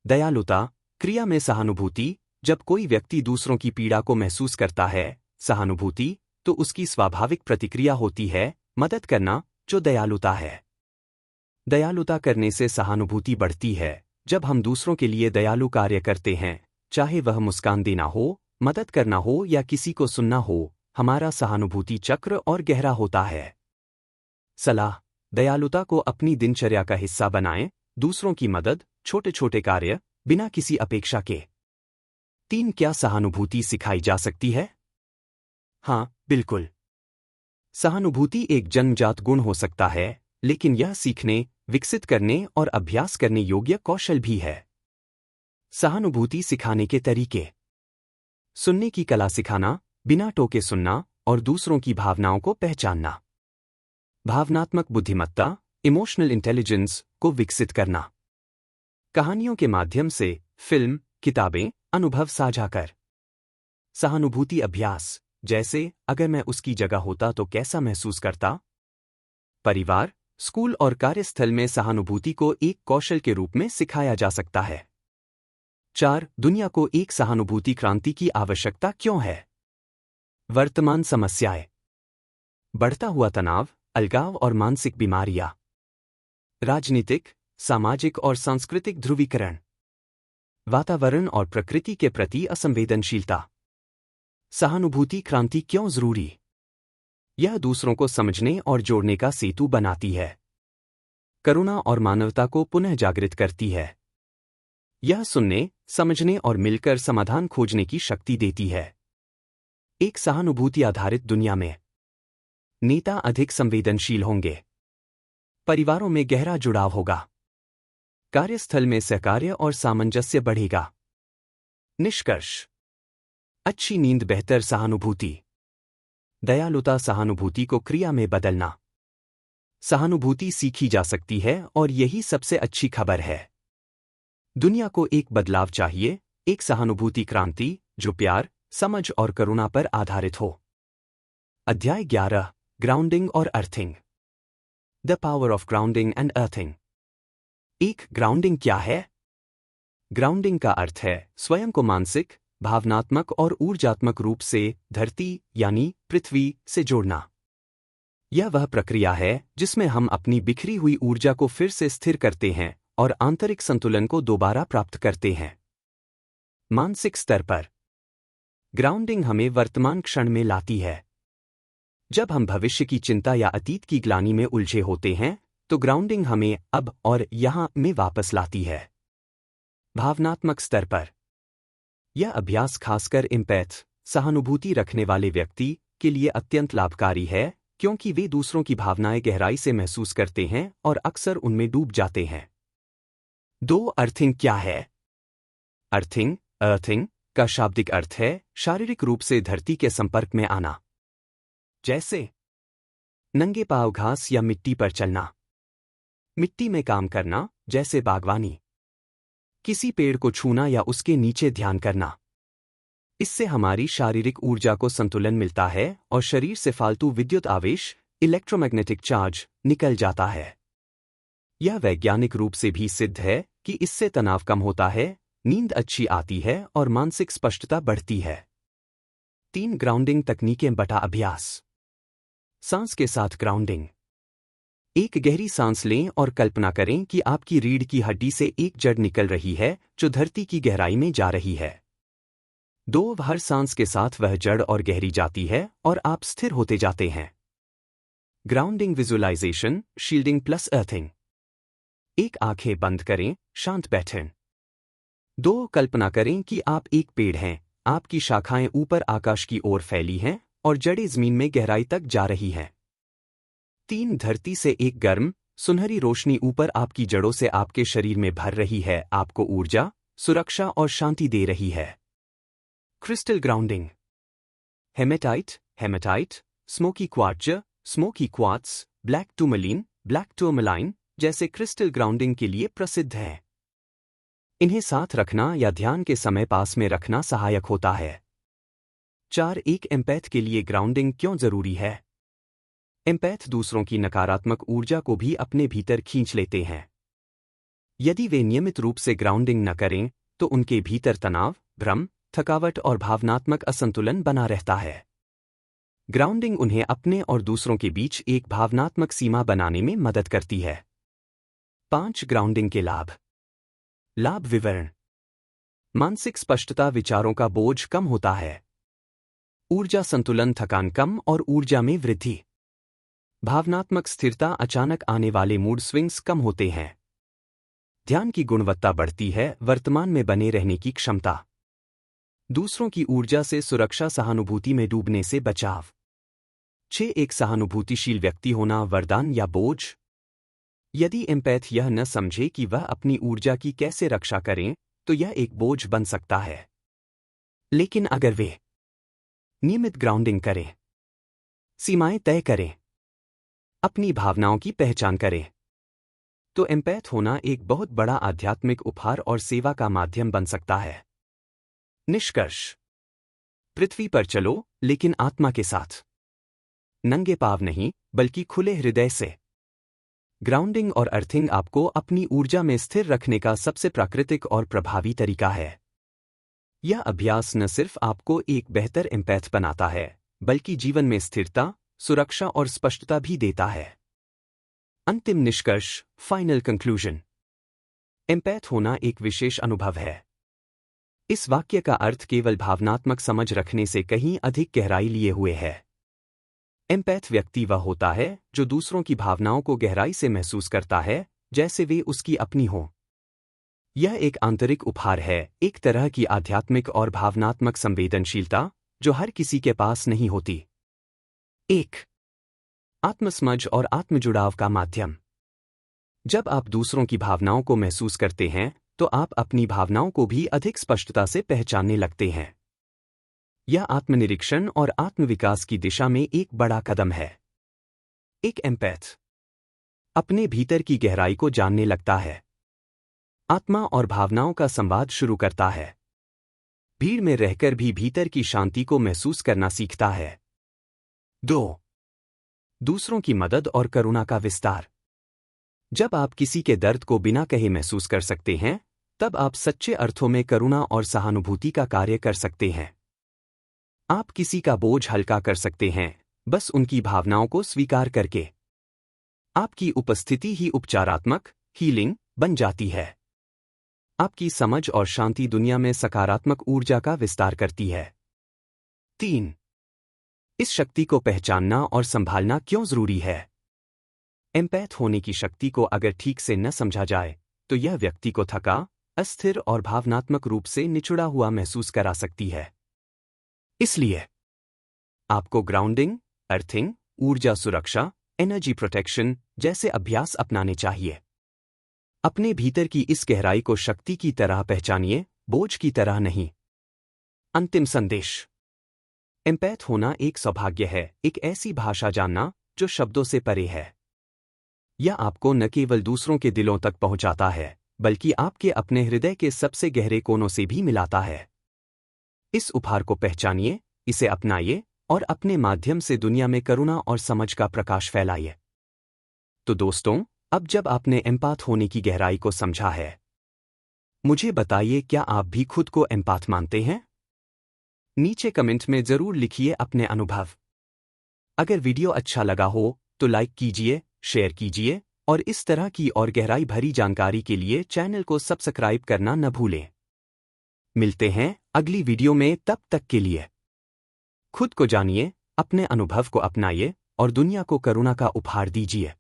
दयालुता क्रिया में सहानुभूति। जब कोई व्यक्ति दूसरों की पीड़ा को महसूस करता है, सहानुभूति तो उसकी स्वाभाविक प्रतिक्रिया होती है, मदद करना, जो दयालुता है। दयालुता करने से सहानुभूति बढ़ती है। जब हम दूसरों के लिए दयालु कार्य करते हैं, चाहे वह मुस्कान देना हो, मदद करना हो या किसी को सुनना हो, हमारा सहानुभूति चक्र और गहरा होता है। सलाह: दयालुता को अपनी दिनचर्या का हिस्सा बनाएं। दूसरों की मदद, छोटे छोटे कार्य, बिना किसी अपेक्षा के। 3. क्या सहानुभूति सिखाई जा सकती है? हाँ, बिल्कुल। सहानुभूति एक जन्मजात गुण हो सकता है, लेकिन यह सीखने, विकसित करने और अभ्यास करने योग्य कौशल भी है। सहानुभूति सिखाने के तरीके: सुनने की कला सिखाना, बिना टोके सुनना और दूसरों की भावनाओं को पहचानना। भावनात्मक बुद्धिमत्ता, इमोशनल इंटेलिजेंस को विकसित करना। कहानियों के माध्यम से, फिल्म, किताबें, अनुभव साझा कर। सहानुभूति अभ्यास, जैसे अगर मैं उसकी जगह होता तो कैसा महसूस करता। परिवार, स्कूल और कार्यस्थल में सहानुभूति को एक कौशल के रूप में सिखाया जा सकता है। 4. दुनिया को एक सहानुभूति क्रांति की आवश्यकता क्यों है? वर्तमान समस्याएं: बढ़ता हुआ तनाव, अलगाव और मानसिक बीमारियां। राजनीतिक, सामाजिक और सांस्कृतिक ध्रुवीकरण। वातावरण और प्रकृति के प्रति असंवेदनशीलता। सहानुभूति क्रांति क्यों जरूरी? यह दूसरों को समझने और जोड़ने का सेतु बनाती है। करुणा और मानवता को पुनः जागृत करती है। यह सुनने, समझने और मिलकर समाधान खोजने की शक्ति देती है। एक सहानुभूति आधारित दुनिया में नेता अधिक संवेदनशील होंगे। परिवारों में गहरा जुड़ाव होगा। कार्यस्थल में सहकार्य और सामंजस्य बढ़ेगा। निष्कर्ष: अच्छी नींद, बेहतर सहानुभूति। दयालुता, सहानुभूति को क्रिया में बदलना। सहानुभूति सीखी जा सकती है और यही सबसे अच्छी खबर है। दुनिया को एक बदलाव चाहिए, एक सहानुभूति क्रांति जो प्यार, समझ और करुणा पर आधारित हो। अध्याय 11, ग्राउंडिंग और earthing. The power of grounding and earthing. एक ग्राउंडिंग क्या है? ग्राउंडिंग का अर्थ है स्वयं को मानसिक, भावनात्मक और ऊर्जात्मक रूप से धरती यानी पृथ्वी से जोड़ना। यह वह प्रक्रिया है जिसमें हम अपनी बिखरी हुई ऊर्जा को फिर से स्थिर करते हैं और आंतरिक संतुलन को दोबारा प्राप्त करते हैं। मानसिक स्तर पर ग्राउंडिंग हमें वर्तमान क्षण में लाती है। जब हम भविष्य की चिंता या अतीत की ग्लानि में उलझे होते हैं तो ग्राउंडिंग हमें अब और यहाँ में वापस लाती है। भावनात्मक स्तर पर यह अभ्यास खासकर एम्पैथ, सहानुभूति रखने वाले व्यक्ति के लिए अत्यंत लाभकारी है क्योंकि वे दूसरों की भावनाएं गहराई से महसूस करते हैं और अक्सर उनमें डूब जाते हैं। 2. अर्थिंग क्या है? अर्थिंग का शाब्दिक अर्थ है शारीरिक रूप से धरती के संपर्क में आना, जैसे नंगे पांव घास या मिट्टी पर चलना, मिट्टी में काम करना जैसे बागवानी, किसी पेड़ को छूना या उसके नीचे ध्यान करना। इससे हमारी शारीरिक ऊर्जा को संतुलन मिलता है और शरीर से फालतू विद्युत आवेश, इलेक्ट्रोमैग्नेटिक चार्ज निकल जाता है। यह वैज्ञानिक रूप से भी सिद्ध है कि इससे तनाव कम होता है, नींद अच्छी आती है और मानसिक स्पष्टता बढ़ती है। 3. ग्राउंडिंग तकनीकें बटा अभ्यास। सांस के साथ ग्राउंडिंग। एक गहरी सांस लें और कल्पना करें कि आपकी रीढ़ की हड्डी से एक जड़ निकल रही है जो धरती की गहराई में जा रही है। 2. हर सांस के साथ वह जड़ और गहरी जाती है और आप स्थिर होते जाते हैं। Grounding visualisation, shielding plus earthing. 1. आंखें बंद करें, शांत बैठें। 2. कल्पना करें कि आप एक पेड़ हैं, आपकी शाखाएं ऊपर आकाश की ओर फैली हैं और जड़ें जमीन में गहराई तक जा रही हैं। 3. धरती से एक गर्म, सुनहरी रोशनी ऊपर आपकी जड़ों से आपके शरीर में भर रही है, आपको ऊर्जा, सुरक्षा और शांति दे रही है। Crystal grounding. Hematite, smoky quartz, black tourmaline जैसे क्रिस्टल ग्राउंडिंग के लिए प्रसिद्ध हैं। इन्हें साथ रखना या ध्यान के समय पास में रखना सहायक होता है। 4. एक एम्पैथ के लिए ग्राउंडिंग क्यों जरूरी है? एम्पैथ दूसरों की नकारात्मक ऊर्जा को भी अपने भीतर खींच लेते हैं। यदि वे नियमित रूप से ग्राउंडिंग न करें तो उनके भीतर तनाव, भ्रम, थकावट और भावनात्मक असंतुलन बना रहता है। ग्राउंडिंग उन्हें अपने और दूसरों के बीच एक भावनात्मक सीमा बनाने में मदद करती है। 5. ग्राउंडिंग के लाभ विवरण। मानसिक स्पष्टता, विचारों का बोझ कम होता है। ऊर्जा संतुलन, थकान कम और ऊर्जा में वृद्धि। भावनात्मक स्थिरता, अचानक आने वाले मूड स्विंग्स कम होते हैं। ध्यान की गुणवत्ता बढ़ती है, वर्तमान में बने रहने की क्षमता। दूसरों की ऊर्जा से सुरक्षा, सहानुभूति में डूबने से बचाव। 6. एक सहानुभूतिशील व्यक्ति होना, वरदान या बोझ। यदि एम्पैथ यह न समझे कि वह अपनी ऊर्जा की कैसे रक्षा करें तो यह एक बोझ बन सकता है। लेकिन अगर वे नियमित ग्राउंडिंग करें, सीमाएं तय करें, अपनी भावनाओं की पहचान करें, तो एम्पैथ होना एक बहुत बड़ा आध्यात्मिक उपहार और सेवा का माध्यम बन सकता है। निष्कर्ष। पृथ्वी पर चलो, लेकिन आत्मा के साथ। नंगे पाव नहीं, बल्कि खुले हृदय से। ग्राउंडिंग और अर्थिंग आपको अपनी ऊर्जा में स्थिर रखने का सबसे प्राकृतिक और प्रभावी तरीका है। यह अभ्यास न सिर्फ आपको एक बेहतर एम्पैथ बनाता है, बल्कि जीवन में स्थिरता, सुरक्षा और स्पष्टता भी देता है। अंतिम निष्कर्ष, फाइनल कंक्लूजन। एम्पैथ होना एक विशेष अनुभव है। इस वाक्य का अर्थ केवल भावनात्मक समझ रखने से कहीं अधिक गहराई लिए हुए है। एम्पैथ व्यक्ति वह होता है जो दूसरों की भावनाओं को गहराई से महसूस करता है, जैसे वे उसकी अपनी हों। यह एक आंतरिक उपहार है, एक तरह की आध्यात्मिक और भावनात्मक संवेदनशीलता जो हर किसी के पास नहीं होती। 1. आत्मसमझ और आत्मजुड़ाव का माध्यम। जब आप दूसरों की भावनाओं को महसूस करते हैं तो आप अपनी भावनाओं को भी अधिक स्पष्टता से पहचानने लगते हैं। यह आत्मनिरीक्षण और आत्मविकास की दिशा में एक बड़ा कदम है। एक एम्पैथ अपने भीतर की गहराई को जानने लगता है। आत्मा और भावनाओं का संवाद शुरू करता है। भीड़ में रहकर भी भीतर की शांति को महसूस करना सीखता है। 2. दूसरों की मदद और करुणा का विस्तार। जब आप किसी के दर्द को बिना कहे महसूस कर सकते हैं, तब आप सच्चे अर्थों में करुणा और सहानुभूति का कार्य कर सकते हैं। आप किसी का बोझ हल्का कर सकते हैं, बस उनकी भावनाओं को स्वीकार करके। आपकी उपस्थिति ही उपचारात्मक हीलिंग बन जाती है। आपकी समझ और शांति दुनिया में सकारात्मक ऊर्जा का विस्तार करती है। 3. इस शक्ति को पहचानना और संभालना क्यों जरूरी है? एम्पैथ होने की शक्ति को अगर ठीक से न समझा जाए, तो यह व्यक्ति को थका, अस्थिर और भावनात्मक रूप से निचुड़ा हुआ महसूस करा सकती है। इसलिए आपको ग्राउंडिंग, अर्थिंग, ऊर्जा सुरक्षा, एनर्जी प्रोटेक्शन जैसे अभ्यास अपनाने चाहिए। अपने भीतर की इस गहराई को शक्ति की तरह पहचानिए, बोझ की तरह नहीं। अंतिम संदेश। एम्पैथ होना एक सौभाग्य है, एक ऐसी भाषा जानना जो शब्दों से परे है। यह आपको न केवल दूसरों के दिलों तक पहुंचाता है, बल्कि आपके अपने हृदय के सबसे गहरे कोनों से भी मिलाता है। इस उपहार को पहचानिए, इसे अपनाइए और अपने माध्यम से दुनिया में करुणा और समझ का प्रकाश फैलाइए। तो दोस्तों, अब जब आपने एम्पाथ होने की गहराई को समझा है, मुझे बताइए, क्या आप भी खुद को एम्पाथ मानते हैं? नीचे कमेंट में जरूर लिखिए अपने अनुभव। अगर वीडियो अच्छा लगा हो तो लाइक कीजिए, शेयर कीजिए और इस तरह की और गहराई भरी जानकारी के लिए चैनल को सब्सक्राइब करना न भूलें। मिलते हैं अगली वीडियो में, तब तक के लिए खुद को जानिए, अपने अनुभव को अपनाइए और दुनिया को करुणा का उपहार दीजिए।